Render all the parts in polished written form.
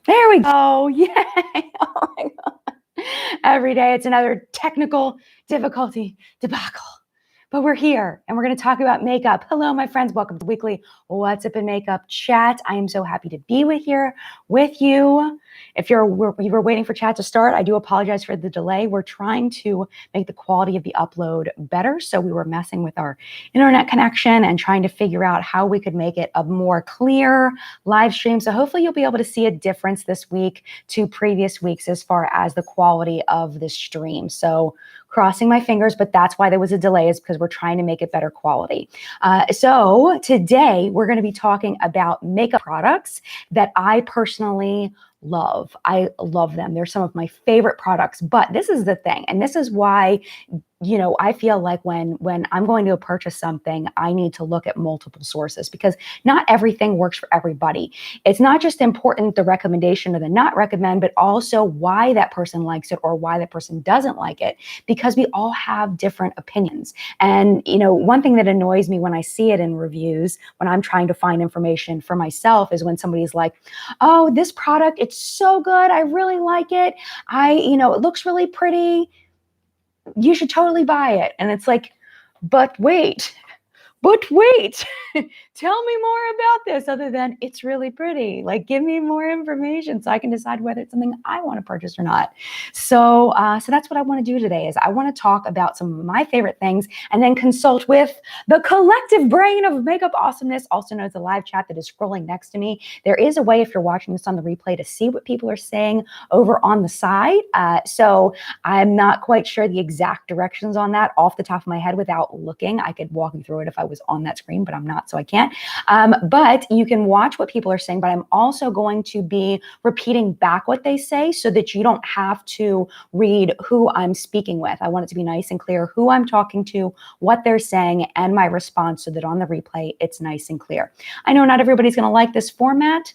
There we go. Yay. Oh my God. Every day it's another technical difficulty debacle. But we're here and we're going to talk about makeup. Hello, my friends. Welcome to Weekly What's Up in Makeup Chat. I am so happy to be here with you. If you were waiting for chat to start, I do apologize for the delay. We're trying to make the quality of the upload better. So we were messing with our internet connection and trying to figure out how we could make it a more clear live stream. So hopefully you'll be able to see a difference this week to previous weeks as far as the quality of the stream. So crossing my fingers, but that's why there was a delay, is because we're trying to make it better quality. So today we're going to be talking about makeup products that I personally love. I love them. They're some of my favorite products, but this is the thing. And this is why, you know, I feel like when I'm going to purchase something, I need to look at multiple sources because not everything works for everybody. It's not just important the recommendation or the not recommend, but also why that person likes it or why that person doesn't like it, because we all have different opinions. And, you know, one thing that annoys me when I see it in reviews, when I'm trying to find information for myself, is when somebody's like, oh, this product, it's so good. I really like it. It looks really pretty. You should totally buy it. And it's like, but wait, tell me more about this other than it's really pretty. Like, give me more information so I can decide whether it's something I want to purchase or not. So that's what I want to do today. Is I want to talk about some of my favorite things and then consult with the collective brain of makeup awesomeness, also known as the live chat that is scrolling next to me. There is a way, if you're watching this on the replay, to see what people are saying over on the side. So I'm not quite sure the exact directions on that off the top of my head without looking. I could walk you through it if I was on that screen, but I'm not, so I can't. But you can watch what people are saying, but I'm also going to be repeating back what they say so that you don't have to read who I'm speaking with. I want it to be nice and clear who I'm talking to, what they're saying, and my response so that on the replay, it's nice and clear. I know not everybody's going to like this format.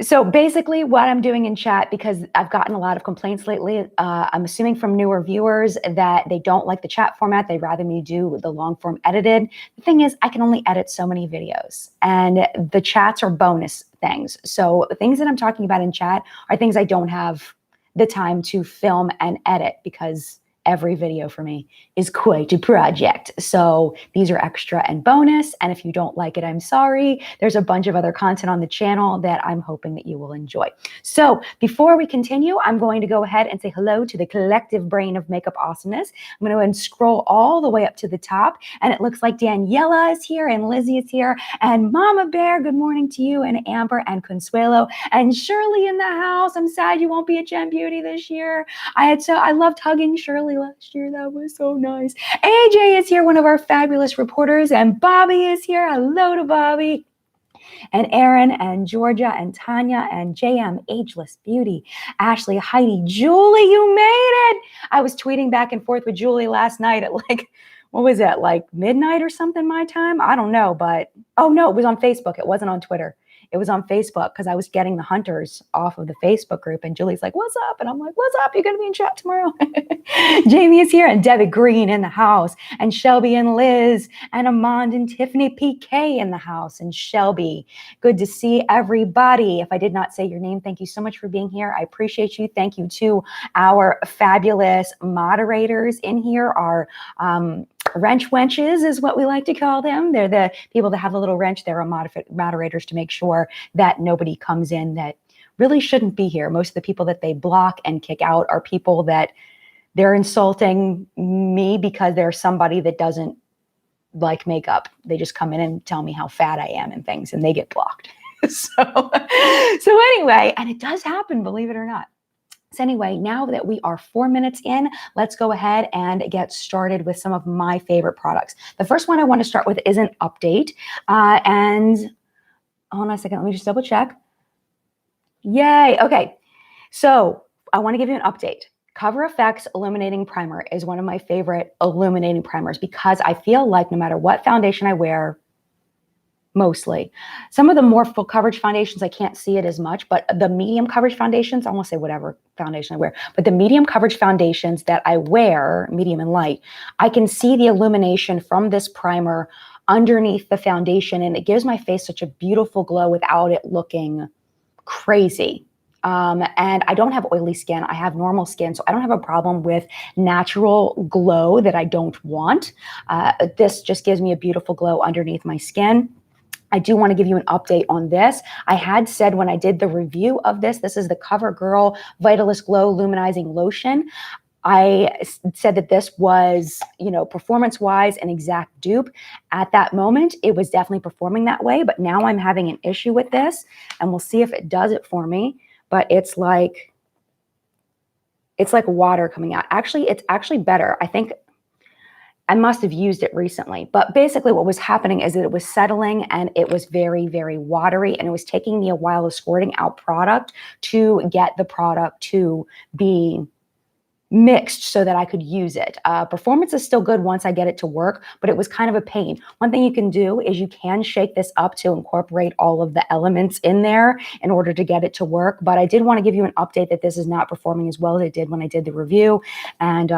So basically what I'm doing in chat, because I've gotten a lot of complaints lately, I'm assuming from newer viewers that they don't like the chat format. They'd rather me do the long form edited. The thing is, I can only edit so many videos and the chats are bonus things. So the things that I'm talking about in chat are things I don't have the time to film and edit, because every video for me is quite a project. So these are extra and bonus. And if you don't like it, I'm sorry. There's a bunch of other content on the channel that I'm hoping that you will enjoy. So before we continue, I'm going to go ahead and say hello to the collective brain of makeup awesomeness. I'm going to go ahead and scroll all the way up to the top. And it looks like Daniela is here and Lizzie is here and Mama Bear. Good morning to you, and Amber and Consuelo and Shirley in the house. I'm sad you won't be at Gem Beauty this year. I loved hugging Shirley last year. That was so nice. AJ is here, one of our fabulous reporters, and Bobby is here. Hello to Bobby. And Aaron and Georgia and Tanya and JM Ageless Beauty, Ashley, Heidi, Julie, you made it. I was tweeting back and forth with Julie last night at like, what was it, like midnight or something my time? I don't know, but oh no, it was on Facebook. It wasn't on Twitter. It was on Facebook because I was getting the hunters off of the Facebook group. And Julie's like, what's up? And I'm like, what's up? You're going to be in chat tomorrow. Jamie is here and Debbie Green in the house and Shelby and Liz and Amand and Tiffany PK in the house. And Shelby, good to see everybody. If I did not say your name, thank you so much for being here. I appreciate you. Thank you to our fabulous moderators in here, our wrench wenches is what we like to call them. They're the people that have a little wrench. They're moderators to make sure that nobody comes in that really shouldn't be here. Most of the people that they block and kick out are people that they're insulting me because they're somebody that doesn't like makeup. They just come in and tell me how fat I am and things, and they get blocked. So anyway, and it does happen, believe it or not. So anyway, now that we are 4 minutes in, let's go ahead and get started with some of my favorite products. The first one I want to start with is an update. And hold on a second, let me just double check. Yay, okay. So I want to give you an update. Cover FX Illuminating Primer is one of my favorite illuminating primers because I feel like no matter what foundation I wear, mostly. Some of the more full coverage foundations, I can't see it as much, but the medium coverage foundations, I won't say whatever foundation I wear, but the medium coverage foundations that I wear, medium and light, I can see the illumination from this primer underneath the foundation, and it gives my face such a beautiful glow without it looking crazy. And I don't have oily skin. I have normal skin, so I don't have a problem with natural glow that I don't want. This just gives me a beautiful glow underneath my skin. I do want to give you an update on this. I had said when I did the review of this, this is the CoverGirl Vitalist Glow Luminizing Lotion. I said that this was, you know, performance-wise an exact dupe. At that moment, it was definitely performing that way, but now I'm having an issue with this, and we'll see if it does it for me. But it's like water coming out. Actually, it's actually better. I think I must have used it recently, but basically what was happening is that it was settling and it was very, very watery, and it was taking me a while of squirting out product to get the product to be mixed so that I could use it. Performance is still good once I get it to work, but it was kind of a pain. One thing you can do is you can shake this up to incorporate all of the elements in there in order to get it to work. But I did want to give you an update that this is not performing as well as it did when I did the review. And,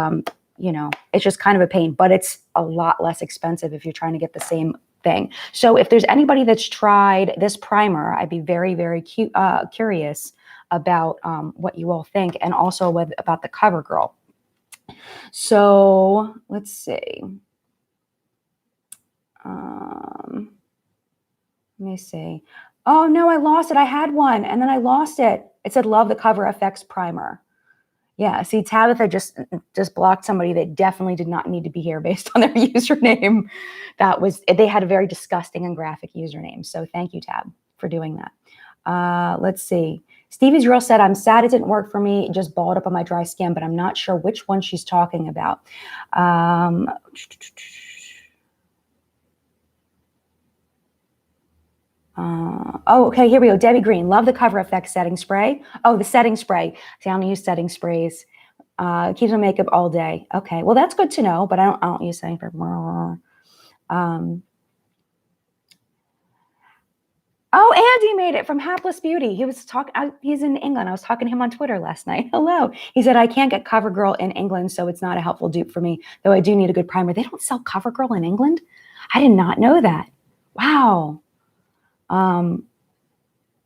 you know, it's just kind of a pain, but it's a lot less expensive if you're trying to get the same thing. So if there's anybody that's tried this primer, I'd be very, very curious about what you all think, and also about the CoverGirl. So let's see. Let me see. Oh no, I lost it. I had one and then I lost it. It said love the Cover FX primer. Yeah, see, Tabitha just blocked somebody that definitely did not need to be here based on their username. They had a very disgusting and graphic username. So thank you, Tab, for doing that. Let's see. Stevie's Girl said, I'm sad it didn't work for me. It just balled up on my dry skin, but I'm not sure which one she's talking about. Oh, okay, here we go. Debbie Green, love the Cover FX setting spray. Oh, the setting spray. See, I don't use setting sprays. Keeps my makeup all day. Okay, well, that's good to know, but I don't use setting spray. Oh, Andy made it from Hapless Beauty. He was he's in England. I was talking to him on Twitter last night. Hello. He said, I can't get CoverGirl in England, so it's not a helpful dupe for me, though I do need a good primer. They don't sell CoverGirl in England? I did not know that. Wow.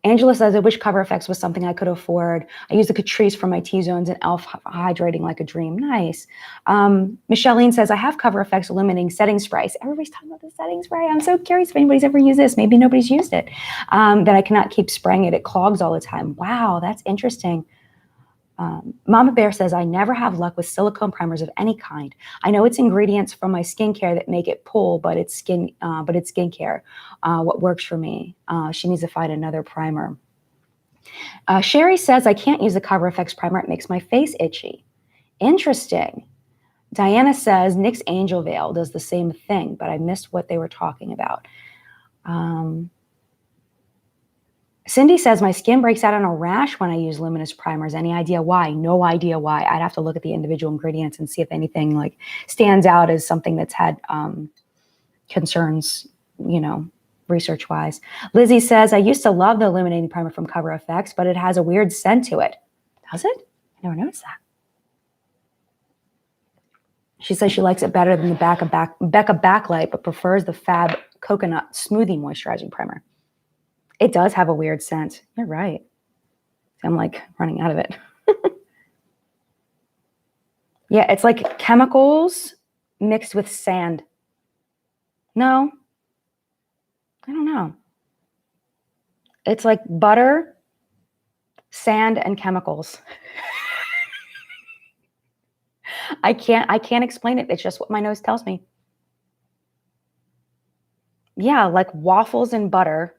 Angela says, I wish Cover FX was something I could afford. I use the Catrice for my T-zones and e.l.f. hydrating like a dream. Nice. Michelleine says, I have Cover FX illuminating setting spray. So everybody's talking about the setting spray. I'm so curious if anybody's ever used this. Maybe nobody's used it. That I cannot keep spraying it. It clogs all the time. Wow, that's interesting. Mama Bear says, I never have luck with silicone primers of any kind. I know it's ingredients from my skincare that make it pull, but it's skincare. What works for me? She needs to find another primer. Sherry says, I can't use the Cover FX primer. It makes my face itchy. Interesting. Diana says, NYX Angel Veil does the same thing, but I missed what they were talking about. Cindy says, my skin breaks out in a rash when I use luminous primers. Any idea why? No idea why. I'd have to look at the individual ingredients and see if anything like stands out as something that's had concerns, you know, research-wise. Lizzie says, I used to love the illuminating primer from Cover FX, but it has a weird scent to it. Does it? I never noticed that. She says she likes it better than the Becca Backlight, but prefers the Fab Coconut Smoothie Moisturizing Primer. It does have a weird scent. You're right. I'm like running out of it. Yeah, it's like chemicals mixed with sand. No, I don't know. It's like butter, sand, and chemicals. I can't explain it. It's just what my nose tells me. Yeah, like waffles and butter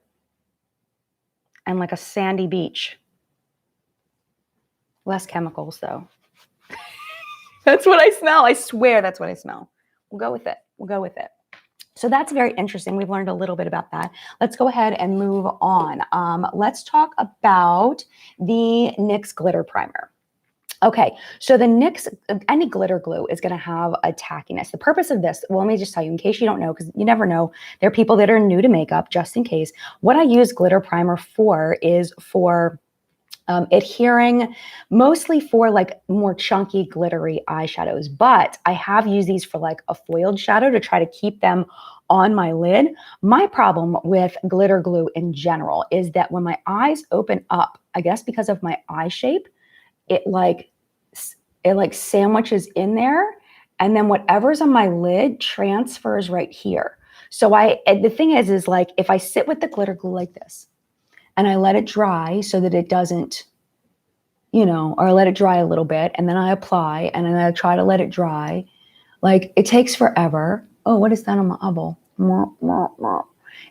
and like a sandy beach. Less chemicals though. That's what I smell. I swear that's what I smell. We'll go with it. We'll go with it. So that's very interesting. We've learned a little bit about that. Let's go ahead and move on. Let's talk about the NYX Glitter Primer. Okay, so the NYX, any glitter glue is going to have a tackiness. The purpose of this, well, let me just tell you, in case you don't know, because you never know, there are people that are new to makeup, just in case. What I use glitter primer for is for adhering, mostly for like more chunky, glittery eyeshadows. But I have used these for like a foiled shadow to try to keep them on my lid. My problem with glitter glue in general is that when my eyes open up, I guess because of my eye shape, it like sandwiches in there, and then whatever's on my lid transfers right here. So the thing is like if I sit with the glitter glue like this and I let it dry so that it doesn't, or I let it dry a little bit and then I apply and then I try to let it dry, like it takes forever. Oh, what is that on my eyeball?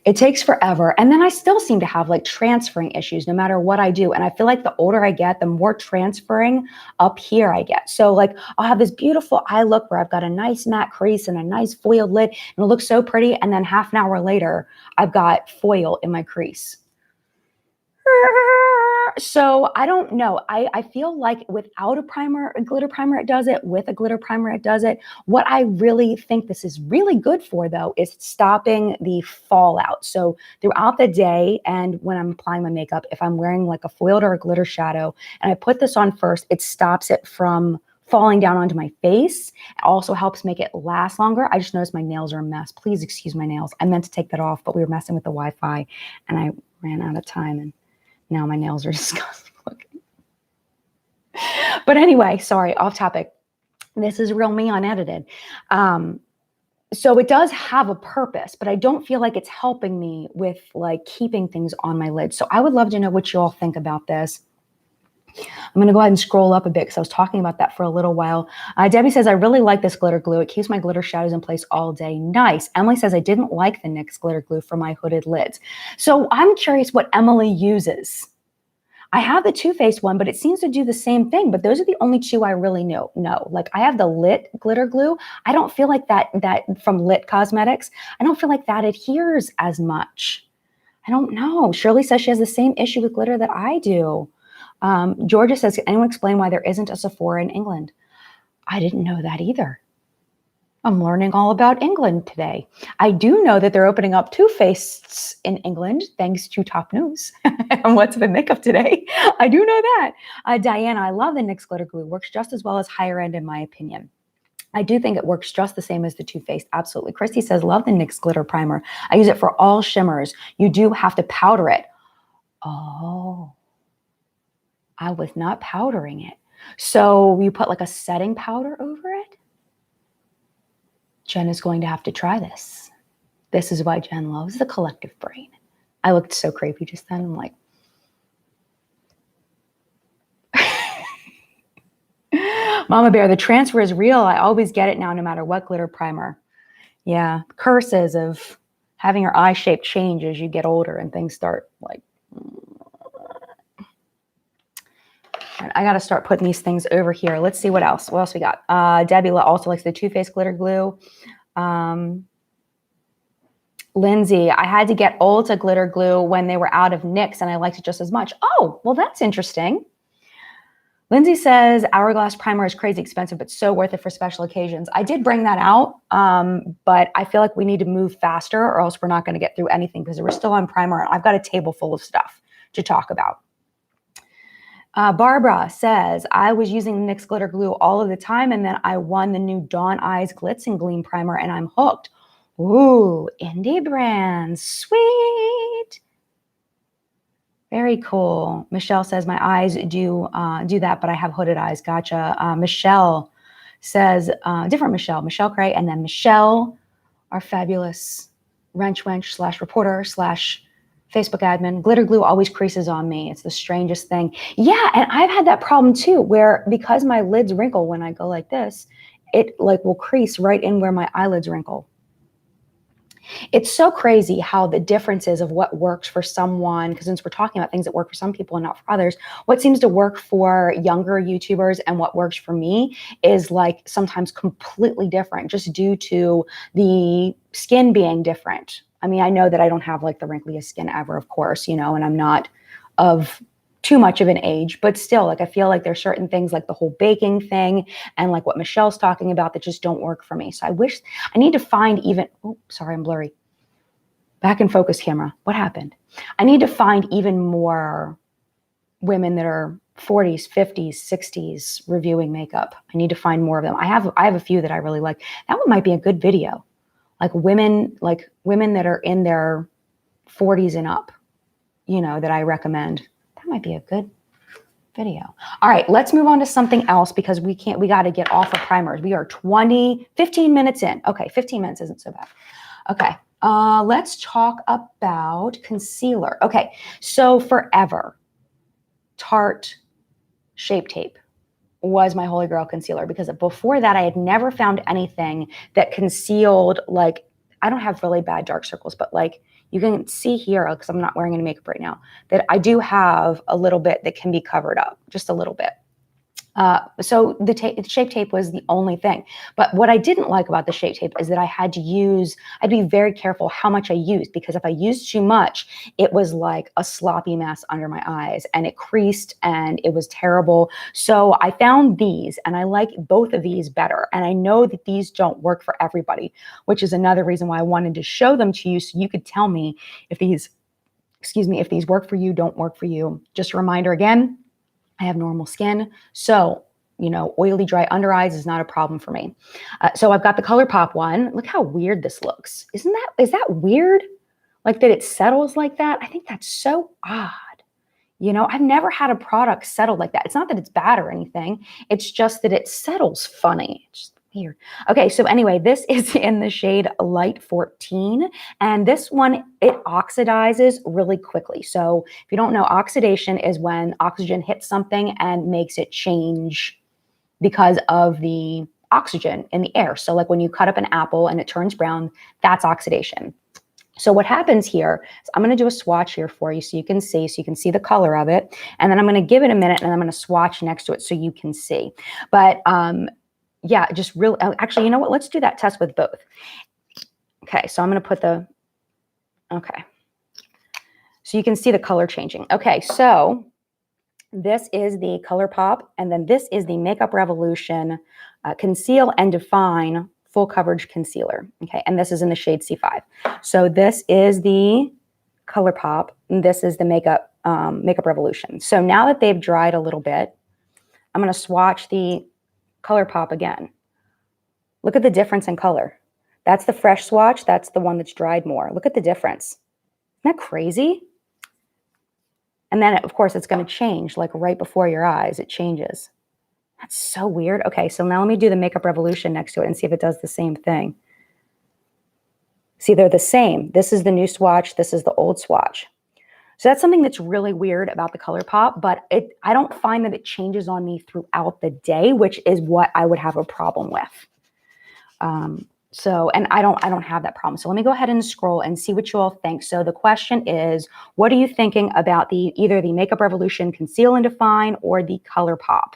It takes forever. And then I still seem to have like transferring issues no matter what I do. And I feel like the older I get, the more transferring up here I get. So like I'll have this beautiful eye look where I've got a nice matte crease and a nice foiled lid and it looks so pretty. And then half an hour later, I've got foil in my crease. So I don't know. I feel like without a glitter primer, it does it. With a glitter primer, it does it. What I really think this is really good for, though, is stopping the fallout. So throughout the day and when I'm applying my makeup, if I'm wearing like a foiled or a glitter shadow and I put this on first, it stops it from falling down onto my face. It also helps make it last longer. I just noticed my nails are a mess. Please excuse my nails. I meant to take that off, but we were messing with the Wi-Fi and I ran out of time and now my nails are disgusting looking. But anyway, sorry, off topic. This is real me unedited. So it does have a purpose, but I don't feel like it's helping me with like keeping things on my lid. So I would love to know what you all think about this. I'm going to go ahead and scroll up a bit because I was talking about that for a little while. Debbie says, I really like this glitter glue. It keeps my glitter shadows in place all day. Nice. Emily says, I didn't like the NYX glitter glue for my hooded lids. So I'm curious what Emily uses. I have the Too Faced one, but it seems to do the same thing. But those are the only two I really know. Like I have the Lit glitter glue. I don't feel like that from Lit Cosmetics. I don't feel like that adheres as much. I don't know. Shirley says she has the same issue with glitter that I do. Georgia says, can anyone explain why there isn't a Sephora in England? I didn't know that either. I'm learning all about England today. I do know that they're opening up Too Faced in England, thanks to Top News and What's the Makeup Today. I do know that. Diana, I love the NYX glitter glue. Works just as well as higher end in my opinion. I do think it works just the same as the Too Faced. Absolutely. Christy says, love the NYX glitter primer. I use it for all shimmers. You do have to powder it. Oh, I was not powdering it. So you put like a setting powder over it? Jen is going to have to try this. This is why Jen loves the collective brain. I looked so creepy just then. I'm like, Mama Bear, the transfer is real. I always get it now, no matter what glitter primer. Yeah, curses of having your eye shape change as you get older and things start like. I got to start putting these things over here. Let's see what else. What else we got? Debbie also likes the Too Faced glitter glue. Lindsay, I had to get Ulta glitter glue when they were out of NYX, and I liked it just as much. Oh, well, that's interesting. Lindsay says, Hourglass primer is crazy expensive, but so worth it for special occasions. I did bring that out, but I feel like we need to move faster or else we're not going to get through anything because we're still on primer. I've got a table full of stuff to talk about. Barbara says, I was using NYX glitter glue all of the time, and then I won the new Dawn Eyes Glitz and Gleam primer, and I'm hooked. Ooh, indie brands. Sweet. Very cool. Michelle says, my eyes do that, but I have hooded eyes. Gotcha. Michelle says, different Michelle Cray, and then Michelle, our fabulous wrench wench / reporter / Facebook admin. Glitter glue always creases on me. It's the strangest thing. Yeah, and I've had that problem too, where because my lids wrinkle when I go like this, it like will crease right in where my eyelids wrinkle. It's so crazy how the differences of what works for someone, because since we're talking about things that work for some people and not for others, what seems to work for younger YouTubers and what works for me is like sometimes completely different just due to the skin being different. I mean, I know that I don't have like the wrinkliest skin ever, of course, and I'm not of too much of an age, but still, like, I feel like there's certain things like the whole baking thing and like what Michelle's talking about that just don't work for me. So I need to find even, oh, sorry, I'm blurry. Back in focus camera. What happened? I need to find even more women that are 40s, 50s, 60s reviewing makeup. I need to find more of them. I have a few that I really like. That one might be a good video. like women that are in their 40s and up, you know, that I recommend. That might be a good video. All right, let's move on to something else because we got to get off of primers. We are 15 minutes in. Okay, 15 minutes isn't so bad. Okay, let's talk about concealer. Okay, so forever, Tarte Shape Tape was my holy grail concealer because before that I had never found anything that concealed, like, I don't have really bad dark circles, but like you can see here, because I'm not wearing any makeup right now, that I do have a little bit that can be covered up, just a little bit. So the Shape Tape was the only thing. But what I didn't like about the Shape Tape is that I'd be very careful how much I used, because if I used too much, it was like a sloppy mess under my eyes and it creased and it was terrible. So I found these and I like both of these better. And I know that these don't work for everybody, which is another reason why I wanted to show them to you so you could tell me if these work for you, don't work for you. Just a reminder again, I have normal skin, so, you know, oily, dry under eyes is not a problem for me. So I've got the ColourPop one. Look how weird this looks. Is that weird? Like that it settles like that? I think that's so odd. You know, I've never had a product settle like that. It's not that it's bad or anything. It's just that it settles funny. It's just weird. Okay, so anyway, this is in the shade Light 14. And this one, it oxidizes really quickly. So if you don't know, oxidation is when oxygen hits something and makes it change because of the oxygen in the air. So like when you cut up an apple and it turns brown, that's oxidation. So what happens here is I'm going to do a swatch here for you so you can see the color of it. And then I'm going to give it a minute and I'm going to swatch next to it so you can see. But yeah, just really, actually, you know what? Let's do that test with both. Okay, so I'm going to put okay. So you can see the color changing. Okay, so this is the ColourPop, and then this is the Makeup Revolution Conceal and Define Full Coverage Concealer. Okay, and this is in the shade C5. So this is the ColourPop, and this is the Makeup Revolution. So now that they've dried a little bit, I'm going to swatch the ColourPop again. Look at the difference in color. That's the fresh swatch. That's the one that's dried more. Look at the difference. Isn't that crazy? And then, of course, it's going to change like right before your eyes. It changes. That's so weird. Okay, so now let me do the Makeup Revolution next to it and see if it does the same thing. See, they're the same. This is the new swatch. This is the old swatch. So that's something that's really weird about the ColourPop, but I don't find that it changes on me throughout the day, which is what I would have a problem with. And I don't have that problem. So let me go ahead and scroll and see what you all think. So the question is, what are you thinking about either the Makeup Revolution Conceal and Define or the ColourPop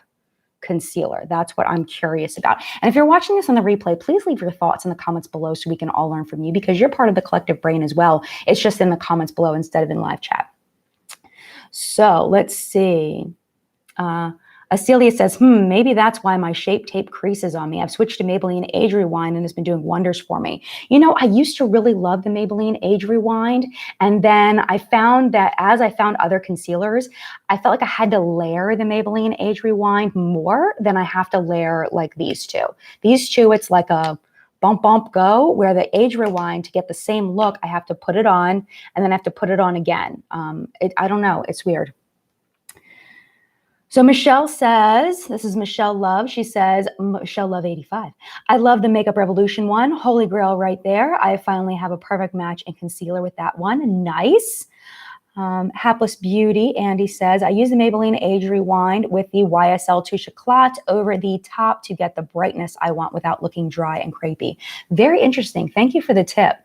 concealer? That's what I'm curious about. And if you're watching this on the replay, please leave your thoughts in the comments below so we can all learn from you, because you're part of the collective brain as well. It's just in the comments below instead of in live chat. So let's see. Celia says, maybe that's why my Shape Tape creases on me. I've switched to Maybelline Age Rewind and it's been doing wonders for me. You know, I used to really love the Maybelline Age Rewind. And then I found that as I found other concealers, I felt like I had to layer the Maybelline Age Rewind more than I have to layer like these two. These two, it's like a bump, go, where the Age Rewind, to get the same look, I have to put it on and then I have to put it on again. I don't know. It's weird. So Michelle says, this is Michelle Love. She says, Michelle Love 85. I love the Makeup Revolution one. Holy grail right there. I finally have a perfect match in concealer with that one. Nice. Hapless Beauty, Andy says, I use the Maybelline Age Rewind with the YSL Touche Éclat over the top to get the brightness I want without looking dry and crepey. Very interesting. Thank you for the tip.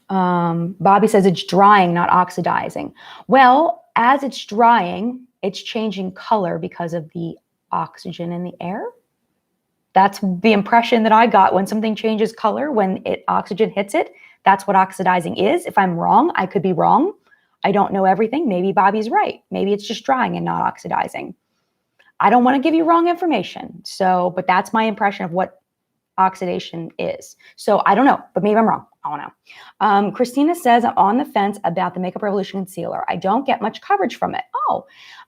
Bobby says it's drying, not oxidizing. Well, as it's drying, it's changing color because of the oxygen in the air. That's the impression that I got when something changes color, when oxygen hits it. That's what oxidizing is. If I'm wrong, I could be wrong. I don't know everything. Maybe Bobby's right. Maybe it's just drying and not oxidizing. I don't want to give you wrong information. So, but that's my impression of what oxidation is. So I don't know, but maybe I'm wrong. I don't know. Christina says, I'm on the fence about the Makeup Revolution concealer. I don't get much coverage from it.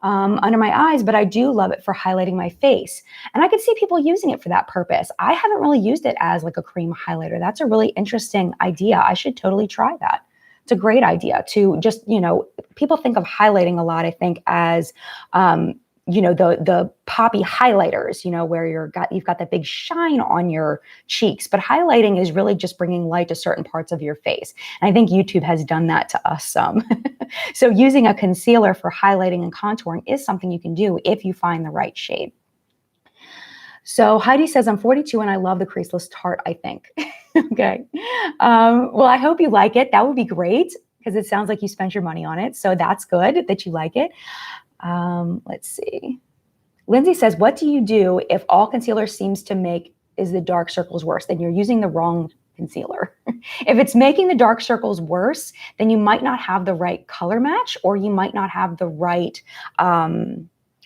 Under my eyes, but I do love it for highlighting my face. And I could see people using it for that purpose. I haven't really used it as like a cream highlighter. That's a really interesting idea. I should totally try that. It's a great idea to just, people think of highlighting a lot, I think, as, the poppy highlighters, where you've got that big shine on your cheeks. But highlighting is really just bringing light to certain parts of your face. And I think YouTube has done that to us some. So using a concealer for highlighting and contouring is something you can do if you find the right shade. So Heidi says, I'm 42 and I love the creaseless Tarte, I think. Okay. Well, I hope you like it. That would be great because it sounds like you spent your money on it. So that's good that you like it. Let's see. Lindsay says, what do you do if all concealer seems to make is the dark circles worse? Then you're using the wrong concealer. If it's making the dark circles worse, then you might not have the right color match, or you might not have the right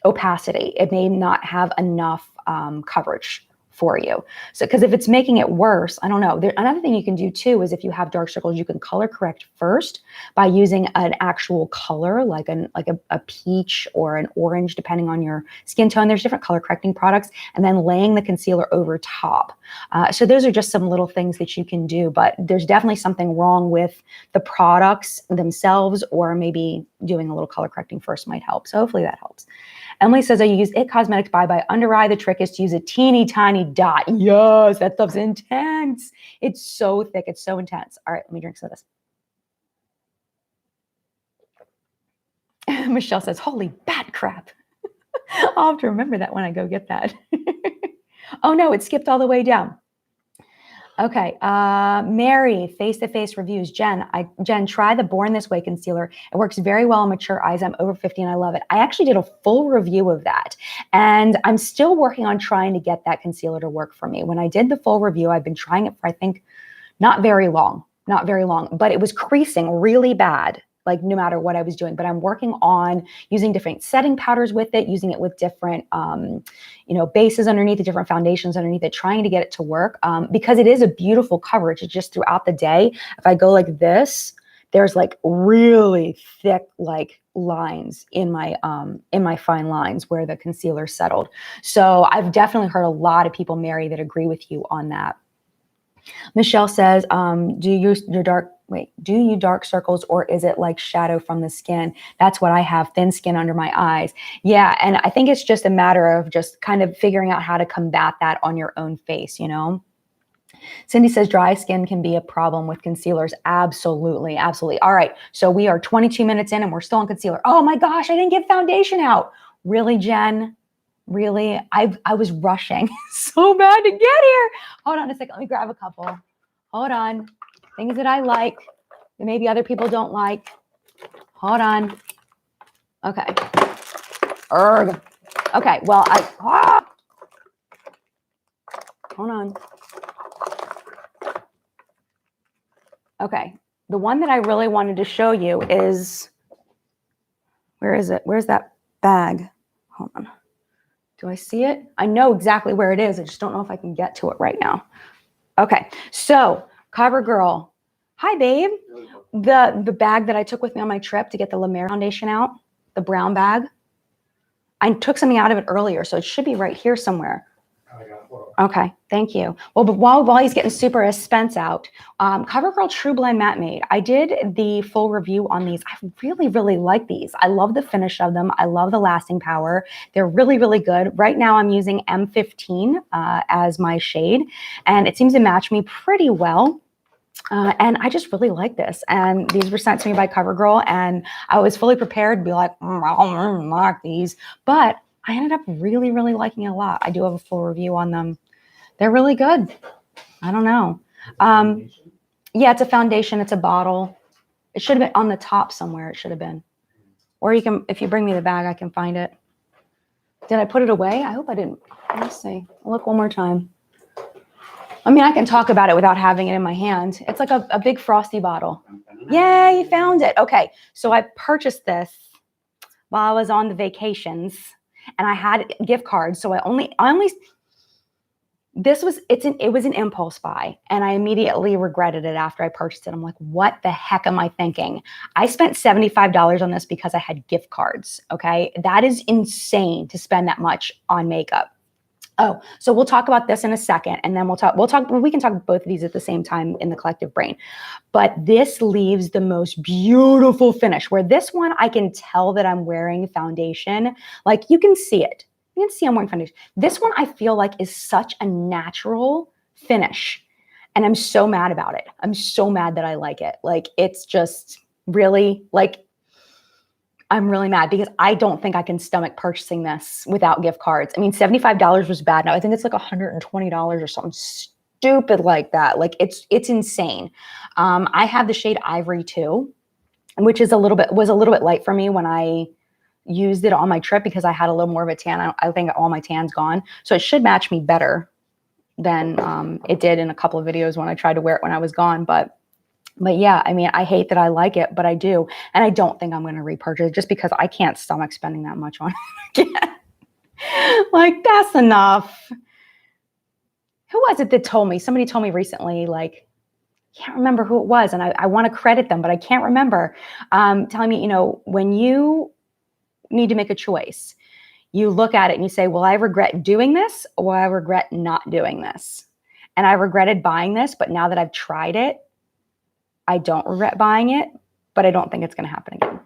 opacity. It may not have enough coverage for you. So, because if it's making it worse, I don't know. Another thing you can do too is if you have dark circles, you can color correct first by using an actual color, like a peach or an orange, depending on your skin tone. There's different color correcting products, and then laying the concealer over top. So those are just some little things that you can do, but there's definitely something wrong with the products themselves, or maybe doing a little color correcting first might help. So hopefully that helps. Emily says, I use It Cosmetics by Under Eye. The trick is to use a teeny tiny dot. Yes, that stuff's intense. It's so thick. It's so intense. All right, let me drink some of this. Michelle says, holy bad crap. I'll have to remember that when I go get that. Oh no, it skipped all the way down. Okay, Mary, face-to-face reviews. Jen, try the Born This Way concealer. It works very well on mature eyes. I'm over 50 and I love it. I actually did a full review of that, and I'm still working on trying to get that concealer to work for me. When I did the full review, I've been trying it for, I think, not very long, but it was creasing really bad, like no matter what I was doing. But I'm working on using different setting powders with it, using it with different, bases underneath it, different foundations underneath it, trying to get it to work, because it is a beautiful coverage. It's just throughout the day. If I go like this, there's like really thick like lines in my fine lines where the concealer settled. So I've definitely heard a lot of people, Mary, that agree with you on that. Michelle says, do you dark circles, or is it like shadow from the skin? That's what I have, thin skin under my eyes. Yeah, and I think it's just a matter of just kind of figuring out how to combat that on your own face, Cindy says dry skin can be a problem with concealers. Absolutely, absolutely. All right, so we are 22 minutes in and we're still on concealer. Oh my gosh, I didn't get foundation out. Really, Jen? Really? I was rushing so bad to get here. Hold on a second. Let me grab a couple. Hold on. Things that I like that maybe other people don't like. Hold on. Okay. Erg. Okay. Well, hold on. Okay. The one that I really wanted to show you is, where is it? Where's that bag? Hold on. Do I see it? I know exactly where it is. I just don't know if I can get to it right now. Okay, so CoverGirl. Hi, babe. The bag that I took with me on my trip to get the La Mer foundation out, the brown bag. I took something out of it earlier, so it should be right here somewhere. Okay, thank you. Well, but while he's getting super suspense out, CoverGirl True Blend Matte Made. I did the full review on these. I really, really like these. I love the finish of them. I love the lasting power. They're really, really good. Right now I'm using M15 as my shade, and it seems to match me pretty well. And I just really like this. And these were sent to me by CoverGirl, and I was fully prepared to be like, I don't like these. But I ended up really, really liking it a lot. I do have a full review on them. They're really good. I don't know. Yeah, it's a foundation. It's a bottle. It should have been on the top somewhere. It should have been. Or you can, if you bring me the bag, I can find it. Did I put it away? I hope I didn't. Let's see. I'll look one more time. I mean, I can talk about it without having it in my hand. It's like a big frosty bottle. Yeah, you found it. Okay. So I purchased this while I was on the vacations, and I had gift cards. So I only it was an impulse buy, and I immediately regretted it after I purchased it. I'm like, what the heck am I thinking? I spent $75 on this because I had gift cards. Okay. That is insane to spend that much on makeup. Oh, so we'll talk about this in a second, and then we can talk both of these at the same time in the collective brain. But this leaves the most beautiful finish, where this one, I can tell that I'm wearing foundation. Like, you can see it. You can see I'm wearing foundation. This one, I feel like, is such a natural finish, and I'm so mad about it. I'm so mad that I like it. Like, it's just really, like, I'm really mad because I don't think I can stomach purchasing this without gift cards. I mean, $75 was bad. Now I think it's like $120 or something stupid like that. Like, it's insane. I have the shade Ivory too, which was a little bit light for me when I used it on my trip because I had a little more of a tan. I think all my tan's gone. So it should match me better than it did in a couple of videos when I tried to wear it when I was gone. But yeah, I mean, I hate that I like it, but I do. And I don't think I'm going to repurchase it just because I can't stomach spending that much on it again. Like, that's enough. Who was it that told me? Somebody told me recently, like, can't remember who it was. And I want to credit them, but I can't remember. Telling me, when you need to make a choice, you look at it and you say, well, I regret doing this, or I regret not doing this. And I regretted buying this, but now that I've tried it, I don't regret buying it, but I don't think it's going to happen again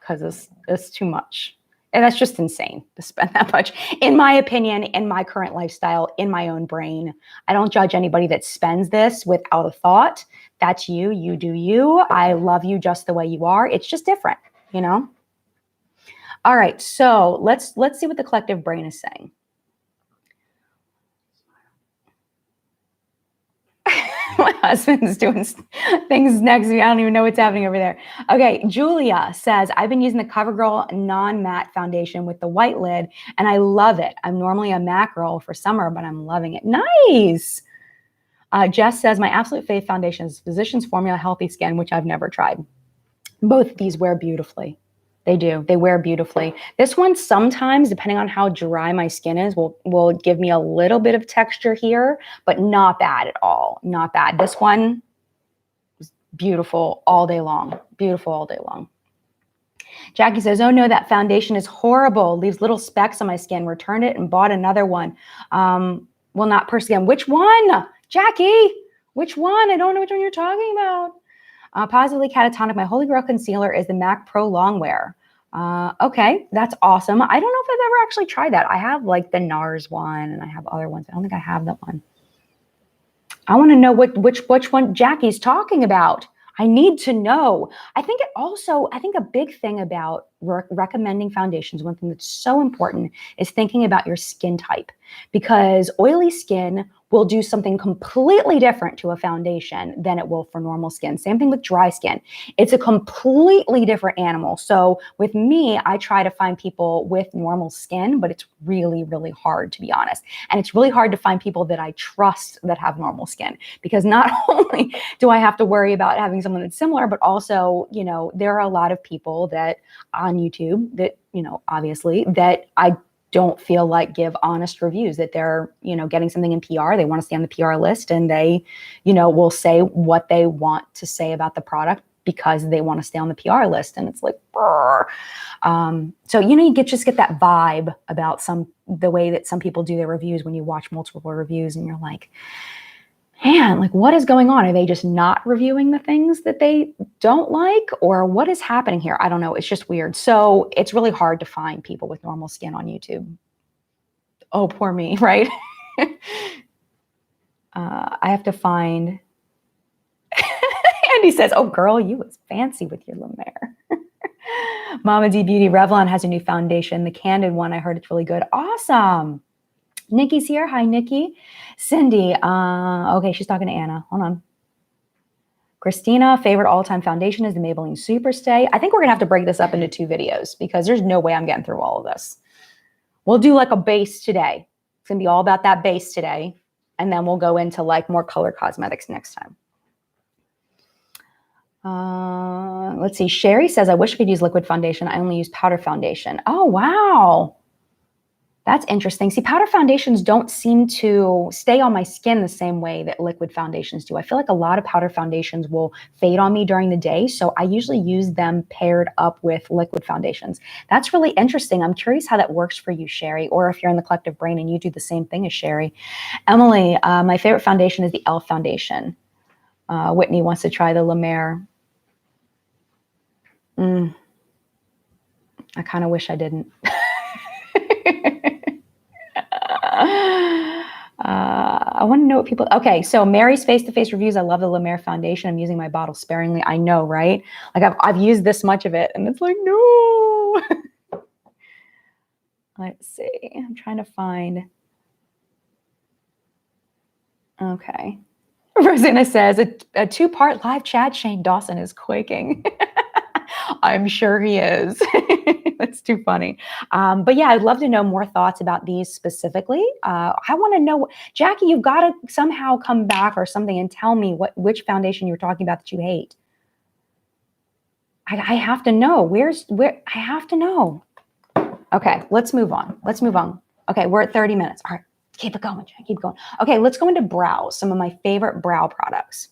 because it's too much. And that's just insane to spend that much, in my opinion, in my current lifestyle, in my own brain. I don't judge anybody that spends this without a thought. That's you. You do you. I love you just the way you are. It's just different, All right. So let's see what the collective brain is saying. My husband's doing things next to me. I don't even know what's happening over there. Okay, Julia says, I've been using the CoverGirl non-matte foundation with the white lid, and I love it. I'm normally a matte girl for summer, but I'm loving it. Nice. Jess says, my absolute fave foundation is Physicians Formula Healthy Skin, which I've never tried. Both of these wear beautifully. They do. They wear beautifully. This one, sometimes, depending on how dry my skin is, will give me a little bit of texture here, but not bad at all. Not bad. This one is beautiful all day long. Beautiful all day long. Jackie says, oh no, that foundation is horrible. Leaves little specks on my skin. Returned it and bought another one. Will not purchase again. Which one? Jackie, which one? I don't know which one you're talking about. Positively Catatonic. My Holy Grail concealer is the MAC Pro Longwear. Okay, that's awesome. I don't know if I've ever actually tried that. I have like the NARS one, and I have other ones. I don't think I have that one. I want to know which one Jackie's talking about. I need to know. I think a big thing about recommending foundations, one thing that's so important is thinking about your skin type, because oily skin will do something completely different to a foundation than it will for normal skin. Same thing with dry skin. It's a completely different animal. So with me, I try to find people with normal skin, but it's really, really hard, to be honest. And it's really hard to find people that I trust that have normal skin, because not only do I have to worry about having someone that's similar, but also, there are a lot of people that on YouTube that, obviously, that I don't feel like give honest reviews, that they're, getting something in PR. They want to stay on the PR list, and they, will say what they want to say about the product because they want to stay on the PR list. And it's like, so, you just get that vibe about the way that some people do their reviews when you watch multiple reviews, and you're like, man, like, what is going on? Are they just not reviewing the things that they don't like, or what is happening here? I don't know. It's just weird. So it's really hard to find people with normal skin on YouTube. Oh, poor me, right? I have to find. Andy says, oh, girl, you was fancy with your La Mer. Mama D Beauty Revlon has a new foundation, the Candid one. I heard it's really good. Awesome. Nikki's here. Hi, Nikki. Cindy. Okay, she's talking to Anna. Hold on. Christina, favorite all-time foundation is the Maybelline Superstay. I think we're going to have to break this up into 2 videos because there's no way I'm getting through all of this. We'll do like a base today. It's going to be all about that base today. And then we'll go into like more color cosmetics next time. Let's see. Sherry says, I wish I could use liquid foundation. I only use powder foundation. Oh, wow. That's interesting. See, powder foundations don't seem to stay on my skin the same way that liquid foundations do. I feel like a lot of powder foundations will fade on me during the day, so I usually use them paired up with liquid foundations. That's really interesting. I'm curious how that works for you, Sherry, or if you're in the collective brain and you do the same thing as Sherry. Emily, my favorite foundation is the e.l.f. foundation. Whitney wants to try the La Mer. I kind of wish I didn't. I want to know what people, okay, so Mary's face-to-face reviews. I love the La Mer foundation. I'm using my bottle sparingly. I know, right? Like I've used this much of it and it's like, no. Let's see. I'm trying to find. Okay. Rosanna says a two-part live chat. Shane Dawson is quaking. I'm sure he is. That's too funny. But yeah, I'd love to know more thoughts about these specifically. I want to know, Jackie, you've got to somehow come back or something and tell me which foundation you're talking about that you hate. I have to know. I have to know. Okay, let's move on. Let's move on. Okay, we're at 30 minutes. All right, keep it going, Jackie, keep going. Okay, let's go into brows, some of my favorite brow products.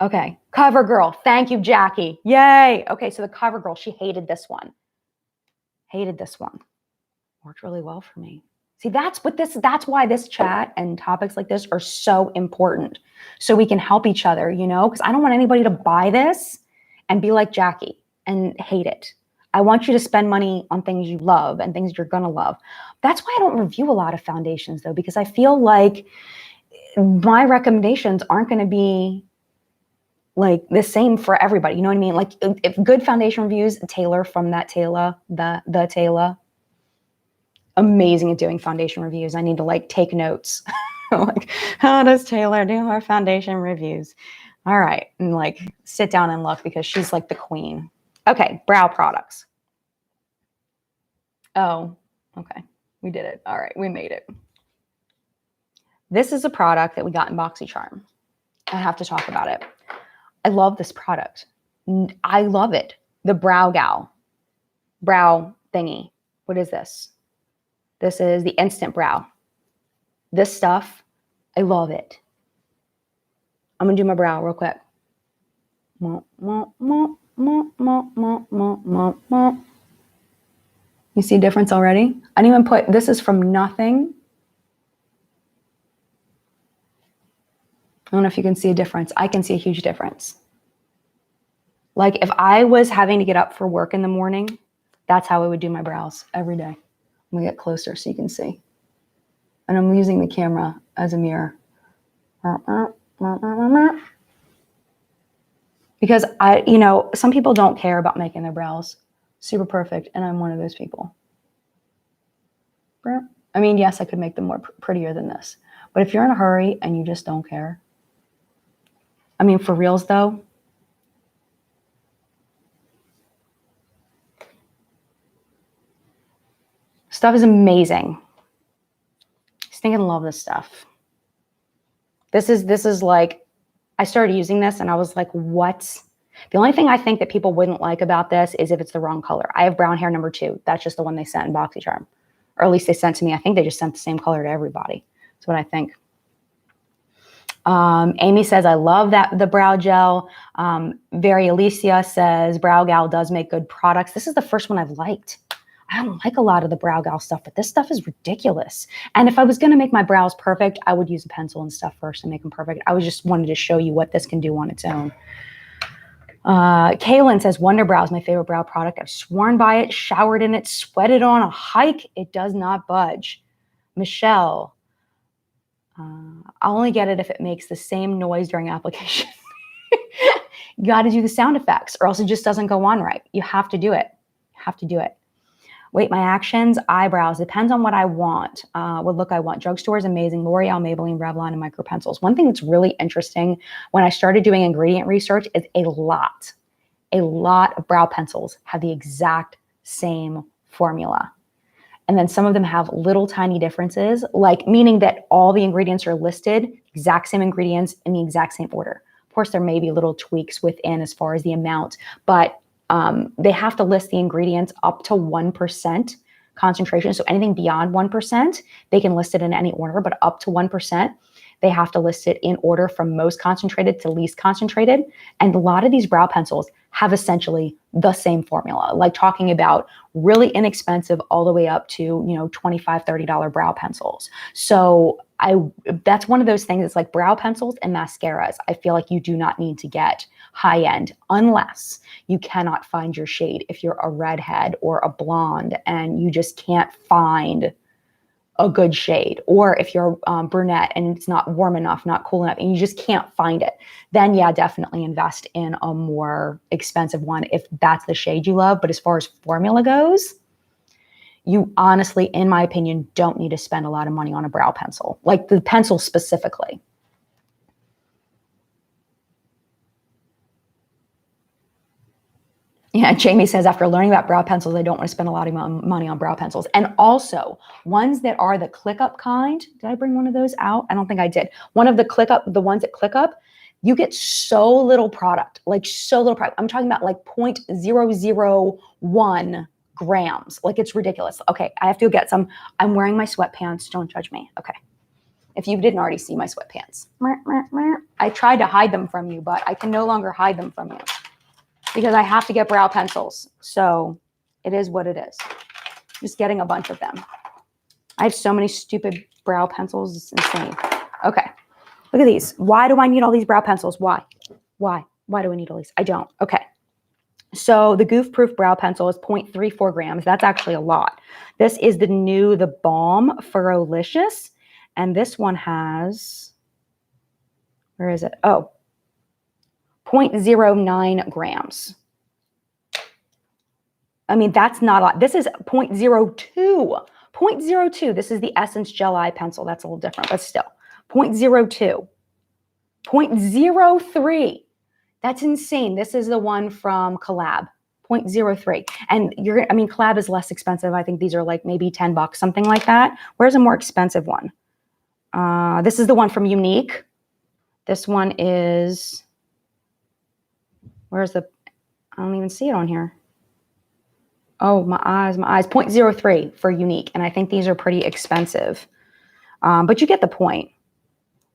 Okay, CoverGirl. Thank you, Jackie. Yay. Okay, so the CoverGirl, she hated this one. Hated this one. Worked really well for me. See, that's why this chat and topics like this are so important. So we can help each other, you know, because I don't want anybody to buy this and be like Jackie and hate it. I want you to spend money on things you love and things you're going to love. That's why I don't review a lot of foundations, though, because I feel like my recommendations aren't going to be like the same for everybody. You know what I mean? Like if good foundation reviews, Taylor from that Taylor, the Taylor, amazing at doing foundation reviews. I need to like take notes. Like, how does Taylor do her foundation reviews? All right. And like sit down and look because she's like the queen. Okay. Brow products. Oh, okay. We did it. All right. We made it. This is a product that we got in BoxyCharm. I have to talk about it. I love this product. I love it. The Brow thingy. What is this? This is the Instant Brow. This stuff, I love it. I'm going to do my brow real quick. You see a difference already? I didn't even put, this is from nothing. I don't know if you can see a difference. I can see a huge difference. Like if I was having to get up for work in the morning, that's how I would do my brows every day. I'm gonna get closer so you can see. And I'm using the camera as a mirror. Because some people don't care about making their brows super perfect, and I'm one of those people. I mean, yes, I could make them more prettier than this. But if you're in a hurry and you just don't care, I mean, for reals though, stuff is amazing. Stinking love this stuff. This is like, I started using this and I was like, what? The only thing I think that people wouldn't like about this is if it's the wrong color. I have brown hair number 2. That's just the one they sent in BoxyCharm. Or at least they sent to me. I think they just sent the same color to everybody. That's what I think. Amy says, I love the brow gel. Very Alicia says, Brow Gal does make good products. This is the first one I've liked. I don't like a lot of the Brow Gal stuff, but this stuff is ridiculous. And if I was going to make my brows perfect, I would use a pencil and stuff first and make them perfect. I was just wanted to show you what this can do on its own. Kaylin says, Wonder Brow is my favorite brow product. I've sworn by it, showered in it, sweated on a hike. It does not budge. Michelle, I'll only get it if it makes the same noise during application. You got to do the sound effects or else it just doesn't go on right. You have to do it. You have to do it. Wait, my actions, eyebrows, depends on what I want, what look I want. Drugstore is amazing. L'Oreal, Maybelline, Revlon, and micro pencils. One thing that's really interesting when I started doing ingredient research is a lot of brow pencils have the exact same formula. And then some of them have little tiny differences, like meaning that all the ingredients are listed, exact same ingredients in the exact same order. Of course, there may be little tweaks within as far as the amount, but they have to list the ingredients up to 1% concentration. So anything beyond 1%, they can list it in any order, but up to 1%, they have to list it in order from most concentrated to least concentrated. And a lot of these brow pencils have essentially the same formula, like talking about really inexpensive all the way up to, you know, $25, $30 brow pencils. So that's one of those things. It's like brow pencils and mascaras. I feel like you do not need to get high end unless you cannot find your shade. If you're a redhead or a blonde and you just can't find a good shade, or if you're brunette and it's not warm enough, not cool enough, and you just can't find it, then yeah, definitely invest in a more expensive one if that's the shade you love. But as far as formula goes, you honestly, in my opinion, don't need to spend a lot of money on a brow pencil, like the pencil specifically. Yeah, Jamie says, after learning about brow pencils, I don't want to spend a lot of money on brow pencils. And also, ones that are the click-up kind. Did I bring one of those out? I don't think I did. One of the click-up, the ones that click up, you get so little product, like so little product. I'm talking about like 0.001 grams. Like it's ridiculous. Okay, I have to go get some. I'm wearing my sweatpants. Don't judge me. Okay. If you didn't already see my sweatpants. I tried to hide them from you, but I can no longer hide them from you, because I have to get brow pencils. So it is what it is. Just getting a bunch of them. I have so many stupid brow pencils. It's insane. Okay. Look at these. Why do I need all these brow pencils? Why? Why do I need all these? I don't. Okay. So the Goof Proof brow pencil is 0.34 grams. That's actually a lot. This is the Balm Furrowlicious. And this one has, where is it? Oh, 0.09 grams. I mean, that's not a lot. This is 0.02. 0.02. This is the Essence Gel Eye Pencil. That's a little different, but still. 0.02. 0.03. That's insane. This is the one from Collab. 0.03. And Collab is less expensive. I think these are like maybe $10, something like that. Where's a more expensive one? This is the one from Unique. This one is... Where's I don't even see it on here. Oh, my eyes. 0.03 for Unique. And I think these are pretty expensive. But you get the point.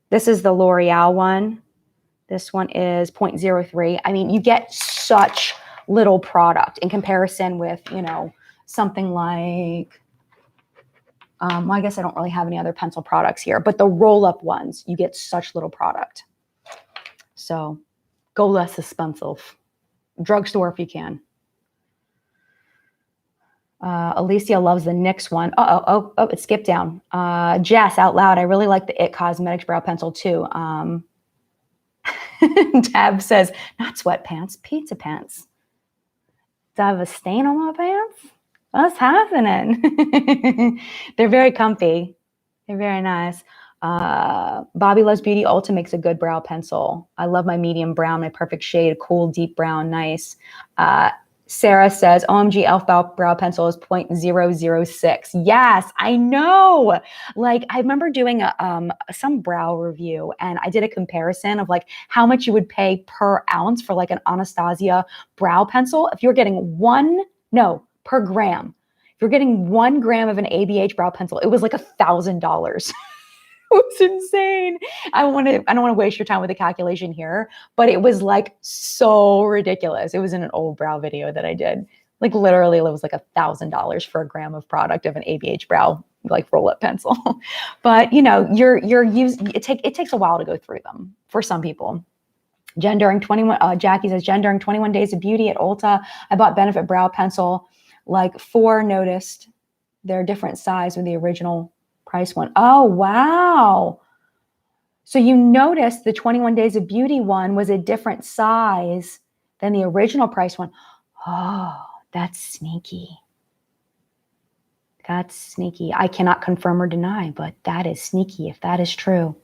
This is the L'Oreal one. This one is 0.03. I mean, you get such little product in comparison with, you know, something like, well, I guess I don't really have any other pencil products here, but the roll-up ones, you get such little product. So go less expensive. Drugstore if you can. Alicia loves the NYX one. Oh, it skipped down. Jess, out loud, I really like the IT Cosmetics brow pencil too. Tab says, not sweatpants, pizza pants. Do I have a stain on my pants? What's happening? They're very comfy. They're very nice. Bobby Loves Beauty Ulta makes a good brow pencil. I love my medium brown, my perfect shade, cool, deep brown, nice. Sarah says, OMG Elf brow pencil is 0.006. Yes, I know. Like, I remember doing some brow review, and I did a comparison of like how much you would pay per ounce for like an Anastasia brow pencil. If you're getting per gram. If you're getting 1 gram of an ABH brow pencil, it was like $1,000. It was insane. I don't want to waste your time with the calculation here, but it was like so ridiculous. It was in an old brow video that I did. Like literally, it was like $1,000 for a gram of product of an ABH brow like roll-up pencil. But you know, it takes a while to go through them for some people. Jackie says, Jen, during 21 Days of Beauty at Ulta, I bought Benefit brow pencil. Like 4 noticed they're different size with the original price one. Oh, wow. So you noticed the 21 Days of Beauty one was a different size than the original price one. Oh, that's sneaky. That's sneaky. I cannot confirm or deny, but that is sneaky if that is true.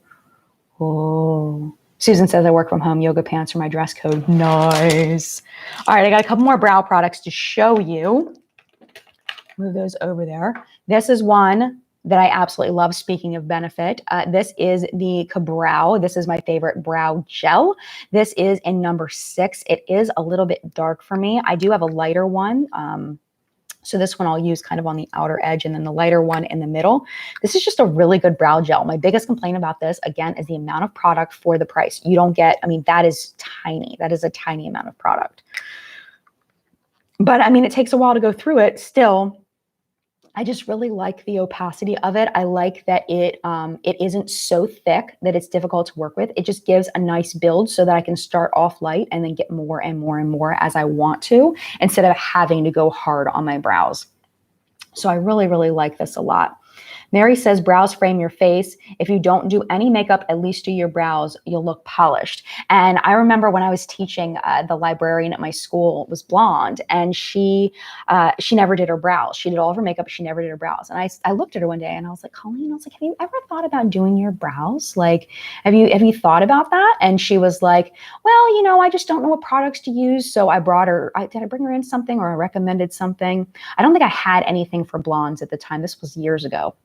Oh. Susan says, I work from home. Yoga pants are my dress code. Nice. All right, I got a couple more brow products to show you. Move those over there. This is one that I absolutely love. Speaking of Benefit, this is the Kabrow. This is my favorite brow gel. This is in number 6. It is a little bit dark for me. I do have a lighter one. So this one I'll use kind of on the outer edge and then the lighter one in the middle. This is just a really good brow gel. My biggest complaint about this, again, is the amount of product for the price. You don't get, I mean, that is tiny. That is a tiny amount of product. But I mean, it takes a while to go through it still. I just really like the opacity of it. I like that it isn't so thick that it's difficult to work with. It just gives a nice build so that I can start off light and then get more and more and more as I want to, instead of having to go hard on my brows. So I really, really like this a lot. Mary says, brows frame your face. If you don't do any makeup, at least do your brows, you'll look polished. And I remember when I was teaching, the librarian at my school was blonde, and she never did her brows. She did all of her makeup, but she never did her brows. And I looked at her one day and I was like, Colleen, I was like, have you ever thought about doing your brows? Like, have you thought about that? And she was like, well, you know, I just don't know what products to use. So I brought her, did I bring her in something, or I recommended something? I don't think I had anything for blondes at the time. This was years ago.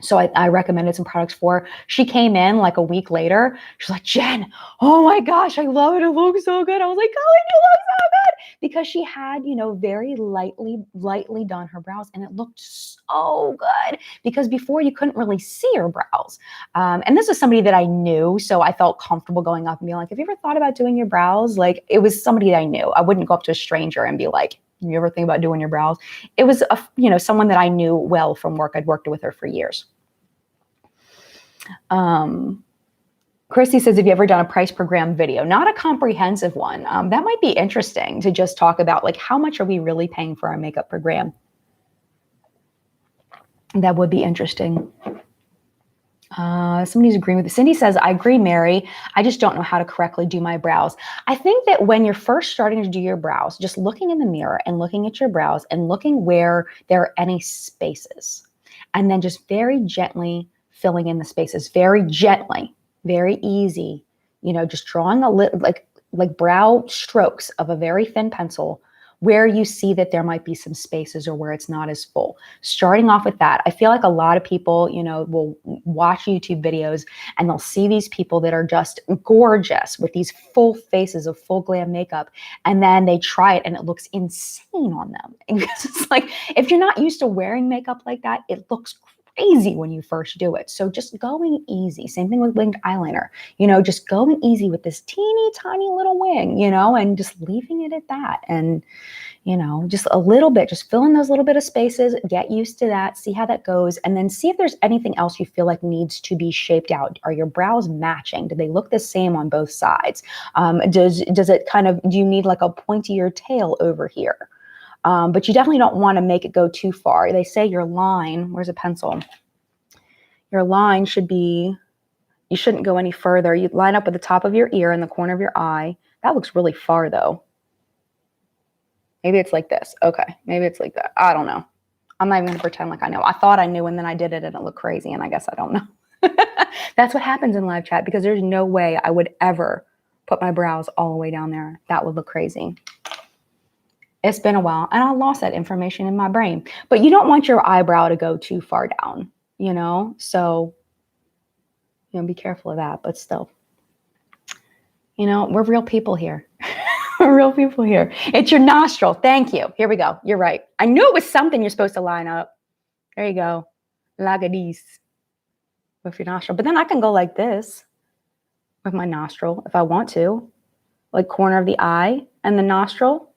So I recommended some products for her. She came in like a week later. She's like, Jen, oh my gosh, I love it. It looks so good. I was like, Colleen, you look so good. Because she had, you know, very lightly done her brows, and it looked so good, because before you couldn't really see her brows. And this is somebody that I knew. So I felt comfortable going up and being like, have you ever thought about doing your brows? Like, it was somebody that I knew. I wouldn't go up to a stranger and be like, you ever think about doing your brows? It was, someone that I knew well from work. I'd worked with her for years. Christy says, have you ever done a price per gram video? Not a comprehensive one. That might be interesting to just talk about, like, how much are we really paying for our makeup per gram? That would be interesting. Somebody's agreeing with it. Cindy says, I agree, Mary. I just don't know how to correctly do my brows. I think that when you're first starting to do your brows, just looking in the mirror and looking at your brows and looking where there are any spaces, and then just very gently filling in the spaces, very gently, very easy, just drawing a little, like brow strokes of a very thin pencil where you see that there might be some spaces or where it's not as full. Starting off with that. I feel like a lot of people, will watch YouTube videos and they'll see these people that are just gorgeous with these full faces of full glam makeup. And then they try it and it looks insane on them. And it's like, if you're not used to wearing makeup like that, it looks crazy when you first do it. So just going easy. Same thing with winged eyeliner, just going easy with this teeny tiny little wing, and just leaving it at that. And, just a little bit, just fill in those little bit of spaces, get used to that, see how that goes. And then see if there's anything else you feel like needs to be shaped out. Are your brows matching? Do they look the same on both sides? Does it do you need like a pointier tail over here? But you definitely don't want to make it go too far. They say your line, where's a pencil? Your line should be, you shouldn't go any further. You line up with the top of your ear and the corner of your eye. That looks really far though. Maybe it's like this. Okay, maybe it's like that. I don't know. I'm not even going to pretend like I know. I thought I knew and then I did it and it looked crazy, and I guess I don't know. That's what happens in live chat, because there's no way I would ever put my brows all the way down there. That would look crazy. It's been a while and I lost that information in my brain. But you don't want your eyebrow to go too far down, So, be careful of that. But still, we're real people here. We're real people here. It's your nostril. Thank you. Here we go. You're right. I knew it was something you're supposed to line up. There you go. Lagadis with your nostril. But then I can go like this with my nostril if I want to, like corner of the eye and the nostril.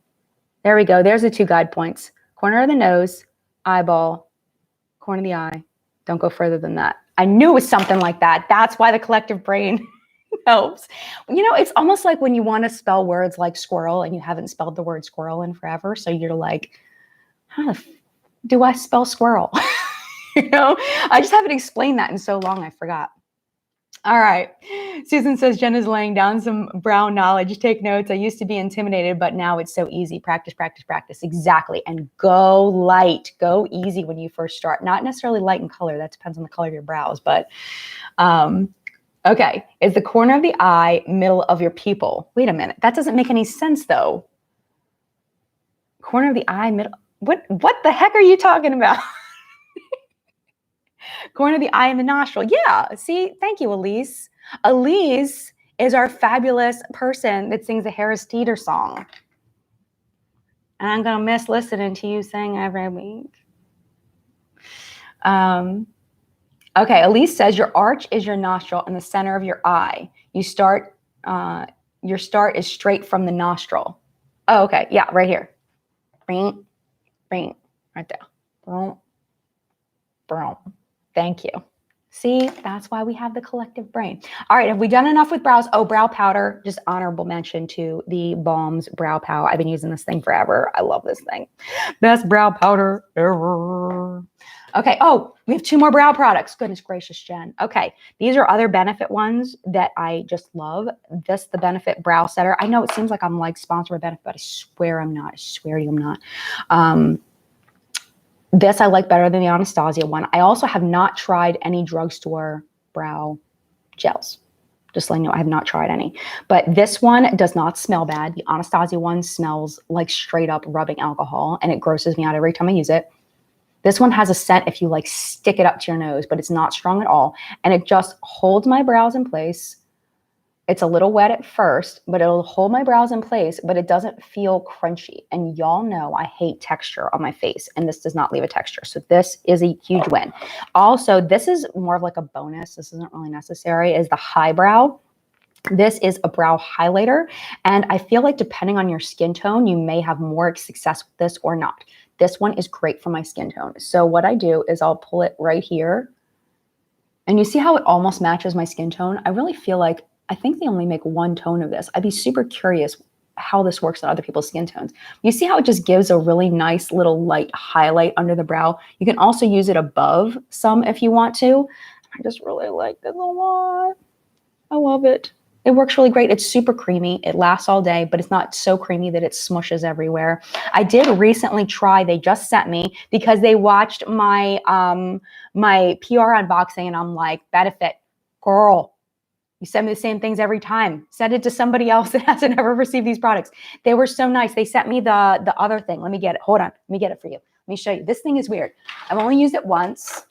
There we go. There's the 2 guide points. Corner of the nose, eyeball, corner of the eye. Don't go further than that. I knew it was something like that. That's why the collective brain helps. It's almost like when you want to spell words like squirrel and you haven't spelled the word squirrel in forever. So you're like, how do I spell squirrel? I just haven't explained that in so long, I forgot. All right. Susan says, Jen is laying down some brow knowledge. Take notes. I used to be intimidated, but now it's so easy. Practice, practice, practice. Exactly. And go light. Go easy when you first start. Not necessarily light in color. That depends on the color of your brows. But okay. Is the corner of the eye middle of your pupil? Wait a minute. That doesn't make any sense, though. Corner of the eye, middle. What the heck are you talking about? Corner of the eye and the nostril. Yeah. See, thank you, Elise. Elise is our fabulous person that sings a Harris Teeter song. And I'm going to miss listening to you sing every week. Okay, Elise says your arch is your nostril in the center of your eye. Your start is straight from the nostril. Oh, okay. Yeah, right here. Bing, bing, right there. Boom, boom. Thank you. See, that's why we have the collective brain. All right, have we done enough with brows? Oh, brow powder, just honorable mention to the Balm's Brow Pow. I've been using this thing forever. I love this thing. Best brow powder ever. Okay, oh, we have 2 more brow products. Goodness gracious, Jen. Okay, these are other Benefit ones that I just love. This, the Benefit Brow Setter. I know it seems like I'm like sponsored by Benefit, but I swear I'm not. I swear to you I'm not. This I like better than the Anastasia one. I also have not tried any drugstore brow gels. Just letting you know, I have not tried any. But this one does not smell bad. The Anastasia one smells like straight up rubbing alcohol, and it grosses me out every time I use it. This one has a scent if you like stick it up to your nose, but it's not strong at all. And it just holds my brows in place. It's a little wet at first, but it'll hold my brows in place, but it doesn't feel crunchy. And y'all know I hate texture on my face, and this does not leave a texture. So this is a huge win. Also, this is more of like a bonus. This isn't really necessary, is the Highbrow. This is a brow highlighter, and I feel like depending on your skin tone, you may have more success with this or not. This one is great for my skin tone. So what I do is I'll pull it right here, and you see how it almost matches my skin tone? I really feel like I think they only make 1 tone of this. I'd be super curious how this works on other people's skin tones. You see how it just gives a really nice little light highlight under the brow? You can also use it above some if you want to. I just really like this a lot. I love it. It works really great. It's super creamy. It lasts all day, but it's not so creamy that it smushes everywhere. I did recently try, they just sent me because they watched my, my PR unboxing, and I'm like, Benefit, girl, you send me the same things every time. Send it to somebody else that hasn't ever received these products. They were so nice. They sent me the other thing. Let me get it. Hold on. Let me get it for you. Let me show you. This thing is weird. I've only used it once.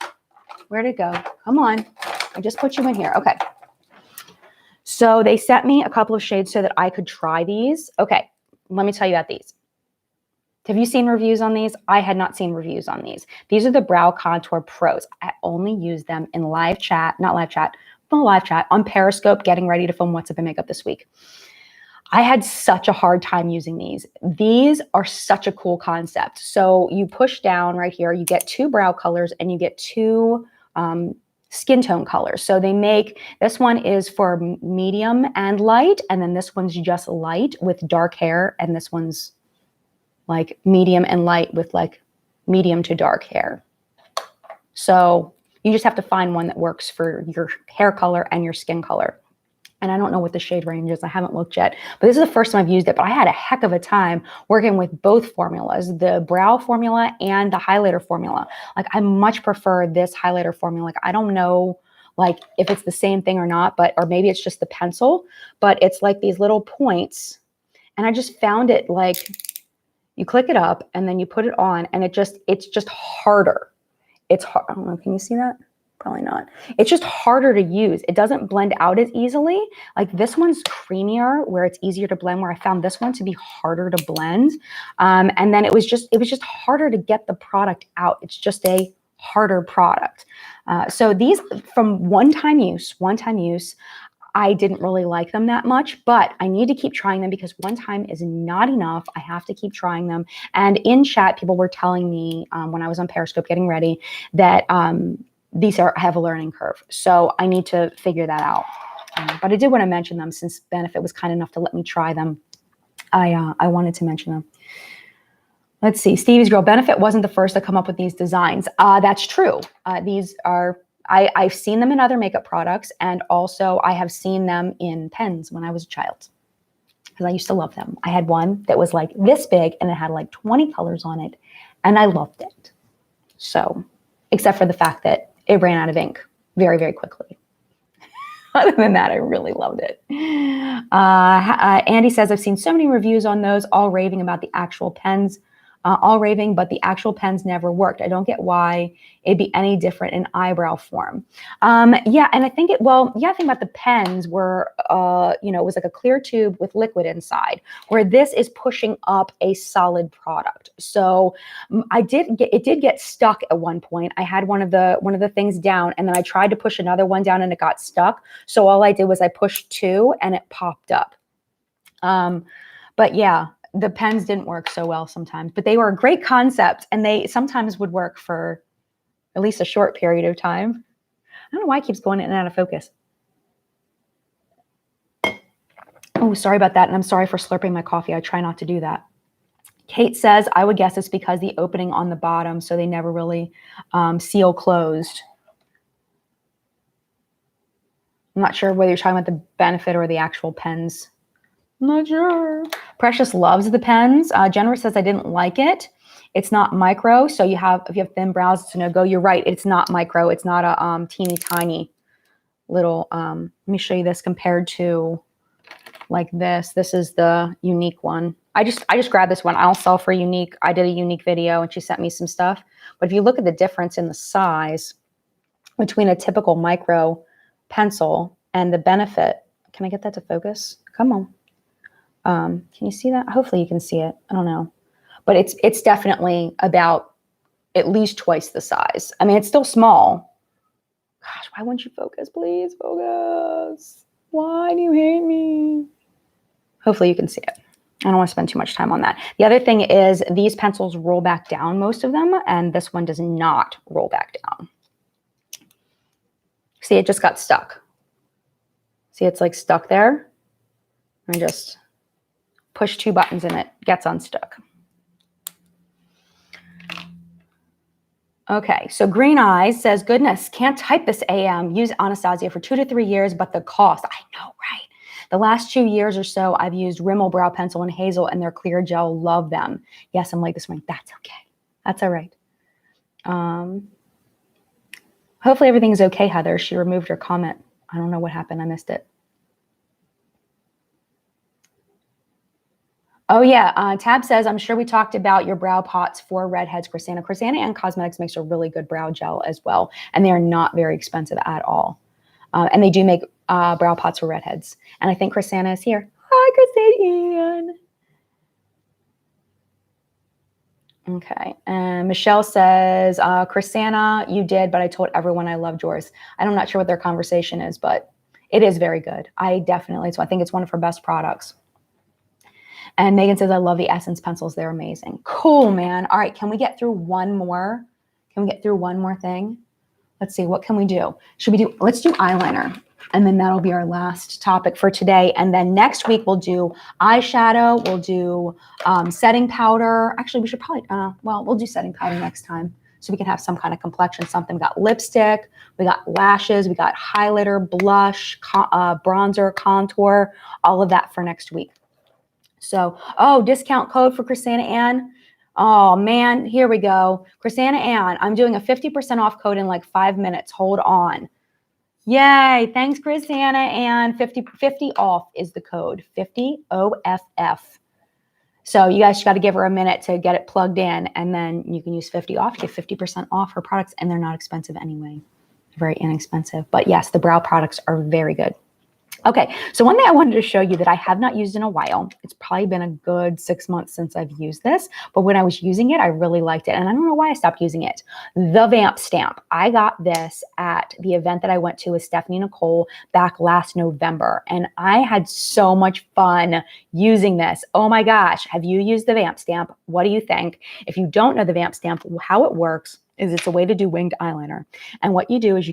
Where'd it go? Come on. I just put you in here. Okay. So they sent me a couple of shades so that I could try these. Okay. Let me tell you about these. Have you seen reviews on these? I had not seen reviews on these. These are the Brow Contour Pros. I only use them in live chat, not live chat, but live chat on Periscope, getting ready to film What's Up in Makeup this week. I had such a hard time using these. These are such a cool concept. So you push down right here, you get 2 brow colors, and you get 2 skin tone colors. So they make, this one is for medium and light, and then this one's just light with dark hair, and this one's like medium and light with like medium to dark hair. So you just have to find one that works for your hair color and your skin color. And I don't know what the shade range is. I haven't looked yet, but this is the first time I've used it, but I had a heck of a time working with both formulas, the brow formula and the highlighter formula. Like I much prefer this highlighter formula. Like I don't know like if it's the same thing or not, but, or maybe it's just the pencil, but it's like these little points. And I just found it like you click it up and then you put it on, and it's just harder. It's hard. I don't know. Can you see that? Probably not. It's just harder to use. It doesn't blend out as easily. Like this one's creamier where it's easier to blend, where I found this one to be harder to blend. And then it was just harder to get the product out. It's just a harder product. So these from one-time use, I didn't really like them that much, but I need to keep trying them because one time is not enough. I have to keep trying them. And in chat, people were telling me when I was on Periscope getting ready that these have a learning curve. So I need to figure that out. But I did want to mention them since Benefit was kind enough to let me try them. I wanted to mention them. Let's see. Stevie's Girl, Benefit wasn't the first to come up with these designs. That's true. These are... I've seen them in other makeup products, and also I have seen them in pens when I was a child because I used to love them. I had one that was like this big and it had like 20 colors on it, and I loved it. So, except for the fact that it ran out of ink very, very quickly. Other than that, I really loved it. Andy says, I've seen so many reviews on those, all raving about the actual pens. all raving, but the actual pens never worked. I don't get why it'd be any different in eyebrow form. Yeah, and I think I think about the pens were, it was like a clear tube with liquid inside, where this is pushing up a solid product. So it did get stuck at one point. I had one of the things down, and then I tried to push another one down, and it got stuck. So all I did was I pushed two, and it popped up. But yeah, the pens didn't work so well sometimes, but they were a great concept, and they sometimes would work for at least a short period of time. I don't know why it keeps going in and out of focus. Oh, sorry about that. And I'm sorry for slurping my coffee. I try not to do that. Kate says, I would guess it's because the opening on the bottom, so they never really seal closed. I'm not sure whether you're talking about the benefit or the actual pens. I'm not sure. Precious loves the pens. Jennifer says, I didn't like it. It's not micro. So if you have thin brows, it's a no-go. You're right. It's not micro. It's not a teeny tiny little, let me show you this compared to like this. This is the unique one. I just grabbed this one. I'll sell for unique. I did a unique video and she sent me some stuff. But if you look at the difference in the size between a typical micro pencil and the benefit, can I get that to focus? Come on. Can you see that? Hopefully you can see it. I don't know. But it's definitely about at least twice the size. I mean, it's still small. Gosh, why wouldn't you focus? Please focus. Why do you hate me? Hopefully you can see it. I don't want to spend too much time on that. The other thing is these pencils roll back down, most of them, and this one does not roll back down. See, it just got stuck. See, it's like stuck there. I just push two buttons and it gets unstuck. Okay, so Green Eyes says, goodness, can't type this AM. Use Anastasia for 2 to 3 years, but the cost, I know, right? The last 2 years or so, I've used Rimmel Brow Pencil and Hazel and their clear gel. Love them. Yes, I'm like this one. That's okay. That's all right. Hopefully everything's okay, Heather. She removed her comment. I don't know what happened. I missed it. Oh, yeah. Tab says, I'm sure we talked about your brow pots for redheads, Christina. Christina and Cosmetics makes a really good brow gel as well. And they are not very expensive at all. And they do make brow pots for redheads. And I think Christina is here. Hi, Christina. Okay. And Michelle says, Christina, you did, but I told everyone I loved yours. I'm not sure what their conversation is, but it is very good. I think it's one of her best products. And Megan says, I love the Essence pencils. They're amazing. Cool, man. All right. Can we get through one more? Can we get through one more thing? Let's see. What can we do? Let's do eyeliner. And then that'll be our last topic for today. And then next week, we'll do eyeshadow. We'll do setting powder. Actually, we should probably, we'll do setting powder next time. So we can have some kind of complexion, something. We got lipstick. We got lashes. We got highlighter, blush, bronzer, contour, all of that for next week. So, discount code for Christina Ann. Oh, man, here we go. Christina Ann, I'm doing a 50% off code in like 5 minutes. Hold on. Yay. Thanks, Christina Ann. 50 off is the code. 50 OFF. So you guys got to give her a minute to get it plugged in, and then you can use 50 off. Get 50% off her products, and they're not expensive anyway. Very inexpensive. But yes, the brow products are very good. Okay, so one thing I wanted to show you that I have not used in a while, it's probably been a good 6 months since I've used this, but when I was using it, I really liked it, and I don't know why I stopped using it. The Vamp Stamp. I got this at the event that I went to with Stephanie Nicole back last November, and I had so much fun using this. Oh my gosh, have you used the Vamp Stamp? What do you think? If you don't know the Vamp Stamp, how it works is it's a way to do winged eyeliner, and what you do is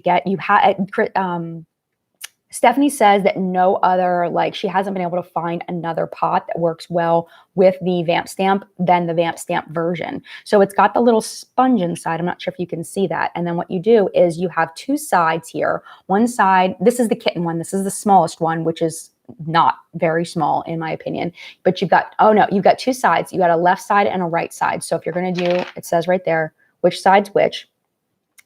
Stephanie says that no other, she hasn't been able to find another pot that works well with the Vamp Stamp than the Vamp Stamp version. So it's got the little sponge inside. I'm not sure if you can see that. And then what you do is you have two sides here. One side, this is the kitten one. This is the smallest one, which is not very small in my opinion. But you've got two sides. You got a left side and a right side. So if you're going to do, it says right there, which side's which.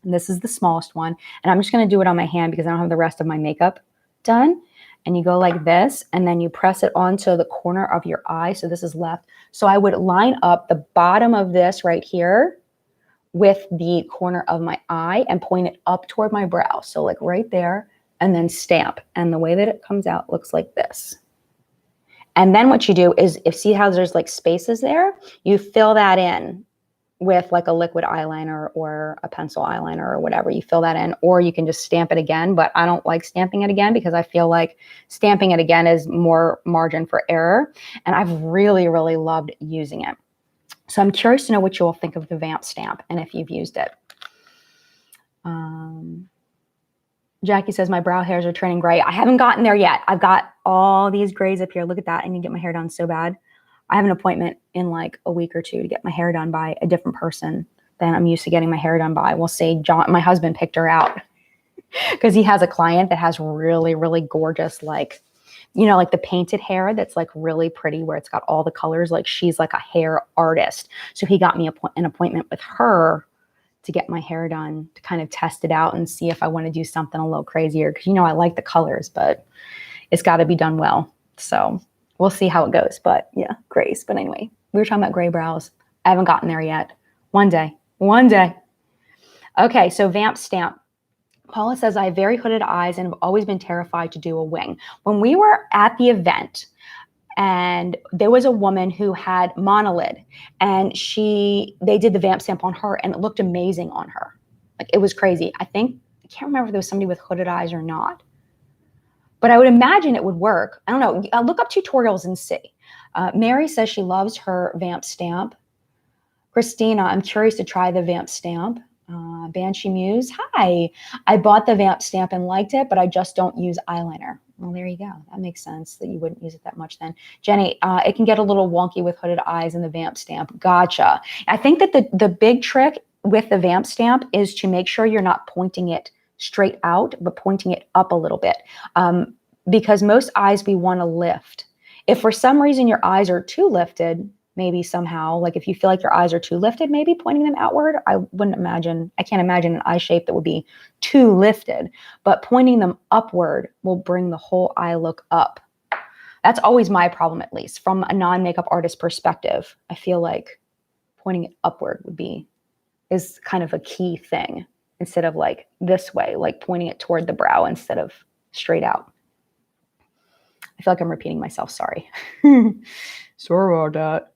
And this is the smallest one. And I'm just going to do it on my hand because I don't have the rest of my makeup done. and you go like this, and then you press it onto the corner of your eye. So this is left. So I would line up the bottom of this right here with the corner of my eye and point it up toward my brow. So like right there, and then stamp. And the way that it comes out looks like this. And then what you do is, see how there's like spaces there? You fill that in with like a liquid eyeliner or a pencil eyeliner or whatever. You fill that in, or you can just stamp it again. But I don't like stamping it again because I feel like stamping it again is more margin for error. And I've really, really loved using it. So I'm curious to know what you all think of the Vamp Stamp and if you've used it. Jackie says, my brow hairs are turning gray. I haven't gotten there yet. I've got all these grays up here. Look at that. I need to get my hair done so bad. I have an appointment in like a week or two to get my hair done by a different person than I'm used to getting my hair done by. We'll say John, my husband picked her out because he has a client that has really, really gorgeous, like, you know, like the painted hair that's like really pretty where it's got all the colors. Like she's like a hair artist. So he got me an appointment with her to get my hair done, to kind of test it out and see if I want to do something a little crazier. Because, you know, I like the colors, but it's got to be done well. So we'll see how it goes. But yeah, grays. But anyway, we were talking about gray brows. I haven't gotten there yet. One day. Okay, so Vamp Stamp. Paula says, I have very hooded eyes and have always been terrified to do a wing. When we were at the event, and there was a woman who had monolid, and they did the Vamp Stamp on her, and it looked amazing on her. Like, it was crazy. I can't remember if there was somebody with hooded eyes or not, but I would imagine it would work. I don't know. I'll look up tutorials and see. Mary says she loves her Vamp Stamp. Christina, I'm curious to try the Vamp Stamp. Banshee Muse, hi. I bought the Vamp Stamp and liked it, but I just don't use eyeliner. Well, there you go. That makes sense that you wouldn't use it that much then. Jenny, it can get a little wonky with hooded eyes in the Vamp Stamp. Gotcha. I think that the big trick with the Vamp Stamp is to make sure you're not pointing it straight out, but pointing it up a little bit. Because most eyes we want to lift. If for some reason your eyes are too lifted, maybe somehow, like if you feel like your eyes are too lifted, maybe pointing them outward, I can't imagine an eye shape that would be too lifted, but pointing them upward will bring the whole eye look up. That's always my problem, at least from a non-makeup artist perspective. I feel like pointing it upward is kind of a key thing instead of like this way, like pointing it toward the brow instead of straight out. I feel like I'm repeating myself. Sorry. Sorry about that.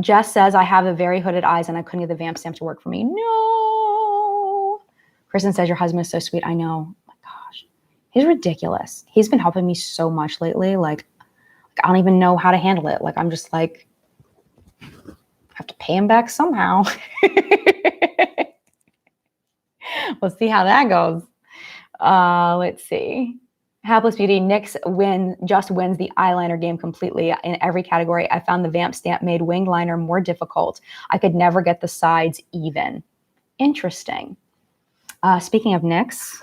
Jess says, I have a very hooded eyes and I couldn't get the Vamp Stamp to work for me. No. Kristen says, your husband is so sweet. I know. Oh my gosh. He's ridiculous. He's been helping me so much lately. Like I don't even know how to handle it. Like, I'm just like, I have to pay him back somehow. We'll see how that goes. Let's see. Hapless Beauty, NYX just wins the eyeliner game completely in every category. I found the Vamp Stamp made winged liner more difficult. I could never get the sides even. Interesting. Speaking of NYX,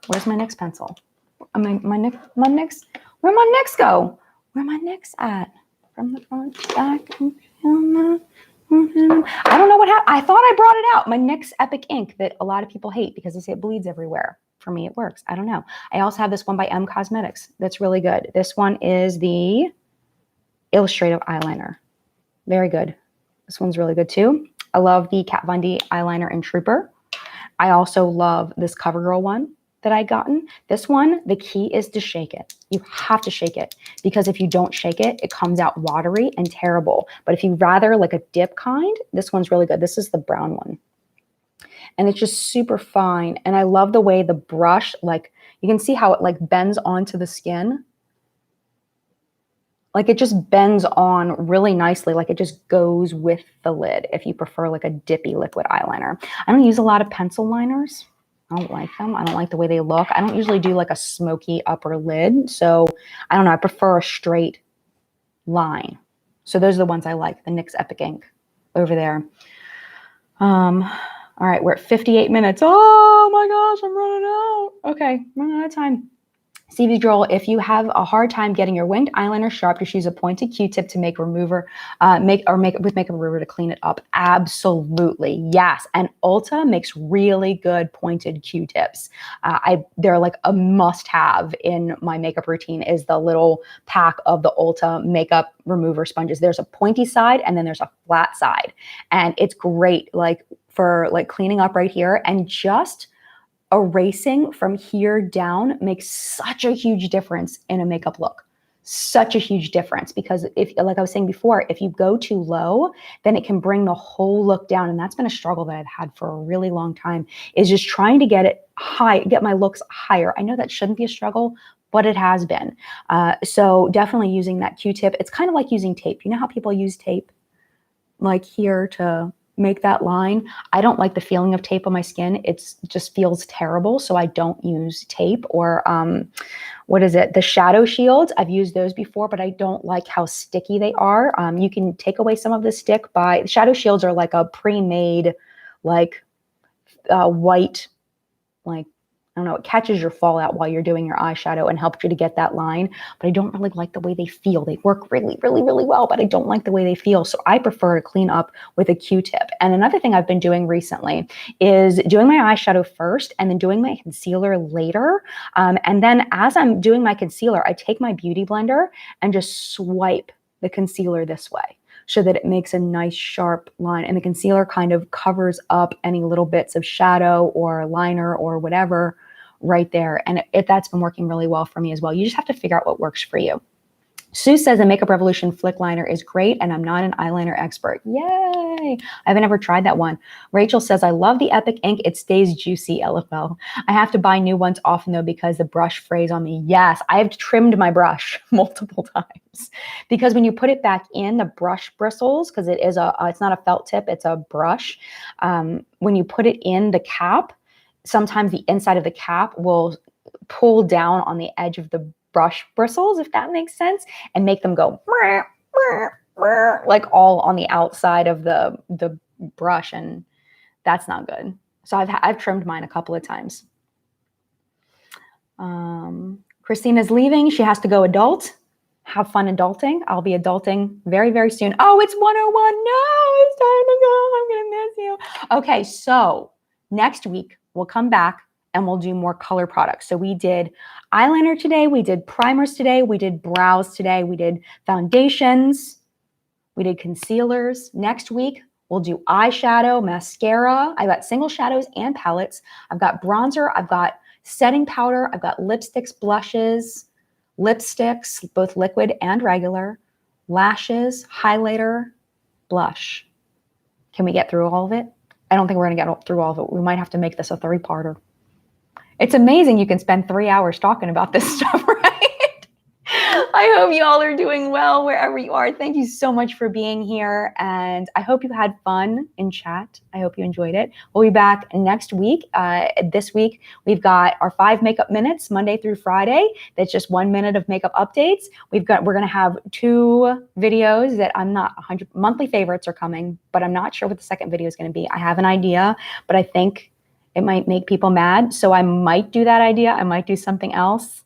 where's my NYX pencil? My NYX? Where'd my NYX go? Where my NYX at? From the front, back. I don't know what happened. I thought I brought it out. My NYX Epic Ink that a lot of people hate because they say it bleeds everywhere. For me, it works. I don't know. I also have this one by M Cosmetics. That's really good. This one is the Illustrative Eyeliner. Very good. This one's really good too. I love the Kat Von D eyeliner in Trooper. I also love this CoverGirl one that I gotten. This one, the key is to shake it. You have to shake it because if you don't shake it, it comes out watery and terrible. But if you rather like a dip kind, this one's really good. This is the brown one. And it's just super fine. And I love the way the brush, like you can see how it like bends onto the skin. Like it just bends on really nicely. Like it just goes with the lid if you prefer like a dippy liquid eyeliner. I don't use a lot of pencil liners. I don't like them. I don't like the way they look. I don't usually do like a smoky upper lid. So I don't know. I prefer a straight line. So those are the ones I like. The NYX Epic Ink over there. All right, we're at 58 minutes. Oh my gosh, I'm running out. Okay, running out of time. Stevie Joel, if you have a hard time getting your winged eyeliner sharp, just use a pointed Q-tip to make makeup remover to clean it up. Absolutely, yes. And Ulta makes really good pointed Q-tips. They're like a must-have in my makeup routine. Is the little pack of the Ulta makeup remover sponges. There's a pointy side and then there's a flat side, and it's great like for like cleaning up right here, and just erasing from here down makes such a huge difference in a makeup look. Such a huge difference, because if, like I was saying before, if you go too low, then it can bring the whole look down. And that's been a struggle that I've had for a really long time, is just trying to get it high, get my looks higher. I know that shouldn't be a struggle, but it has been. So definitely using that Q-tip. It's kind of like using tape. You know how people use tape like here to make that line? I don't like the feeling of tape on my skin. It just feels terrible. So I don't use tape, or what is it? The shadow shields. I've used those before, but I don't like how sticky they are. You can take away some of the stick by, shadow shields are like a pre-made, like white, like, I don't know, it catches your fallout while you're doing your eyeshadow and helps you to get that line. But I don't really like the way they feel. They work really, really, really well, but I don't like the way they feel. So I prefer to clean up with a Q-tip. And another thing I've been doing recently is doing my eyeshadow first and then doing my concealer later. And then as I'm doing my concealer, I take my beauty blender and just swipe the concealer this way, so that it makes a nice sharp line, and the concealer kind of covers up any little bits of shadow or liner or whatever right there. And that's been working really well for me as well. You just have to figure out what works for you. Sue says the Makeup Revolution Flick Liner is great, and I'm not an eyeliner expert. Yay! I haven't ever tried that one. Rachel says, I love the Epic ink. It stays juicy, LFL. I have to buy new ones often, though, because the brush frays on me. Yes, I've trimmed my brush multiple times, because when you put it back in, the brush bristles, because it's not a felt tip, it's a brush. When you put it in the cap, sometimes the inside of the cap will pull down on the edge of the brush bristles, if that makes sense, and make them go like all on the outside of the brush, and that's not good. So I've trimmed mine a couple of times. Christina's leaving. She has to go adult. Have fun adulting. I'll be adulting very, very soon. Oh, it's 101. No, it's time to go. I'm gonna miss you. Okay, so next week we'll come back and we'll do more color products. So we did eyeliner today, we did primers today, we did brows today, we did foundations, we did concealers. Next week, we'll do eyeshadow, mascara. I've got single shadows and palettes. I've got bronzer, I've got setting powder, I've got lipsticks, blushes, lipsticks, both liquid and regular, lashes, highlighter, blush. Can we get through all of it? I don't think we're gonna get through all of it. We might have to make this a 3-parter. It's amazing you can spend 3 hours talking about this stuff, right? I hope you all are doing well wherever you are. Thank you so much for being here. And I hope you had fun in chat. I hope you enjoyed it. We'll be back next week. This week, we've got our 5 makeup minutes, Monday through Friday. That's just 1 minute of makeup updates. We're going to have 2 videos that I'm not 100, monthly favorites are coming, but I'm not sure what the second video is going to be. I have an idea, but I think it might make people mad. So I might do that idea. I might do something else,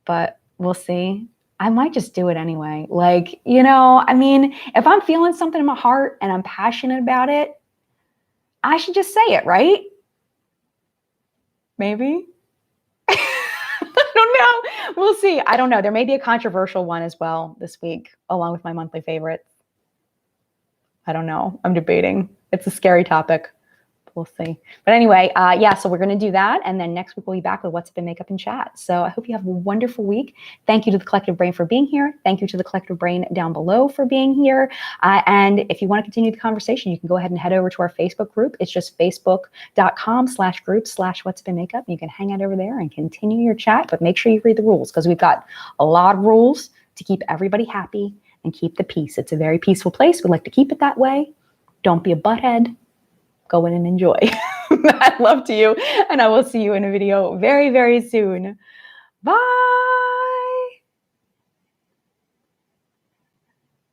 but we'll see. I might just do it anyway. Like, you know, I mean, if I'm feeling something in my heart and I'm passionate about it, I should just say it, right? Maybe. I don't know. We'll see. I don't know. There may be a controversial one as well this week, along with my monthly favorites. I don't know. I'm debating. It's a scary topic. We'll see. But anyway, yeah, so we're going to do that. And then next week we'll be back with What's Up in Makeup and Chat. So I hope you have a wonderful week. Thank you to the Collective Brain for being here. Thank you to the Collective Brain down below for being here. And if you want to continue the conversation, you can go ahead and head over to our Facebook group. It's just facebook.com/group/What's Up in Makeup. You can hang out over there and continue your chat, but make sure you read the rules, because we've got a lot of rules to keep everybody happy and keep the peace. It's a very peaceful place. We'd like to keep it that way. Don't be a butthead. Go in and enjoy. Love to you, and I will see you in a video very, very soon. Bye.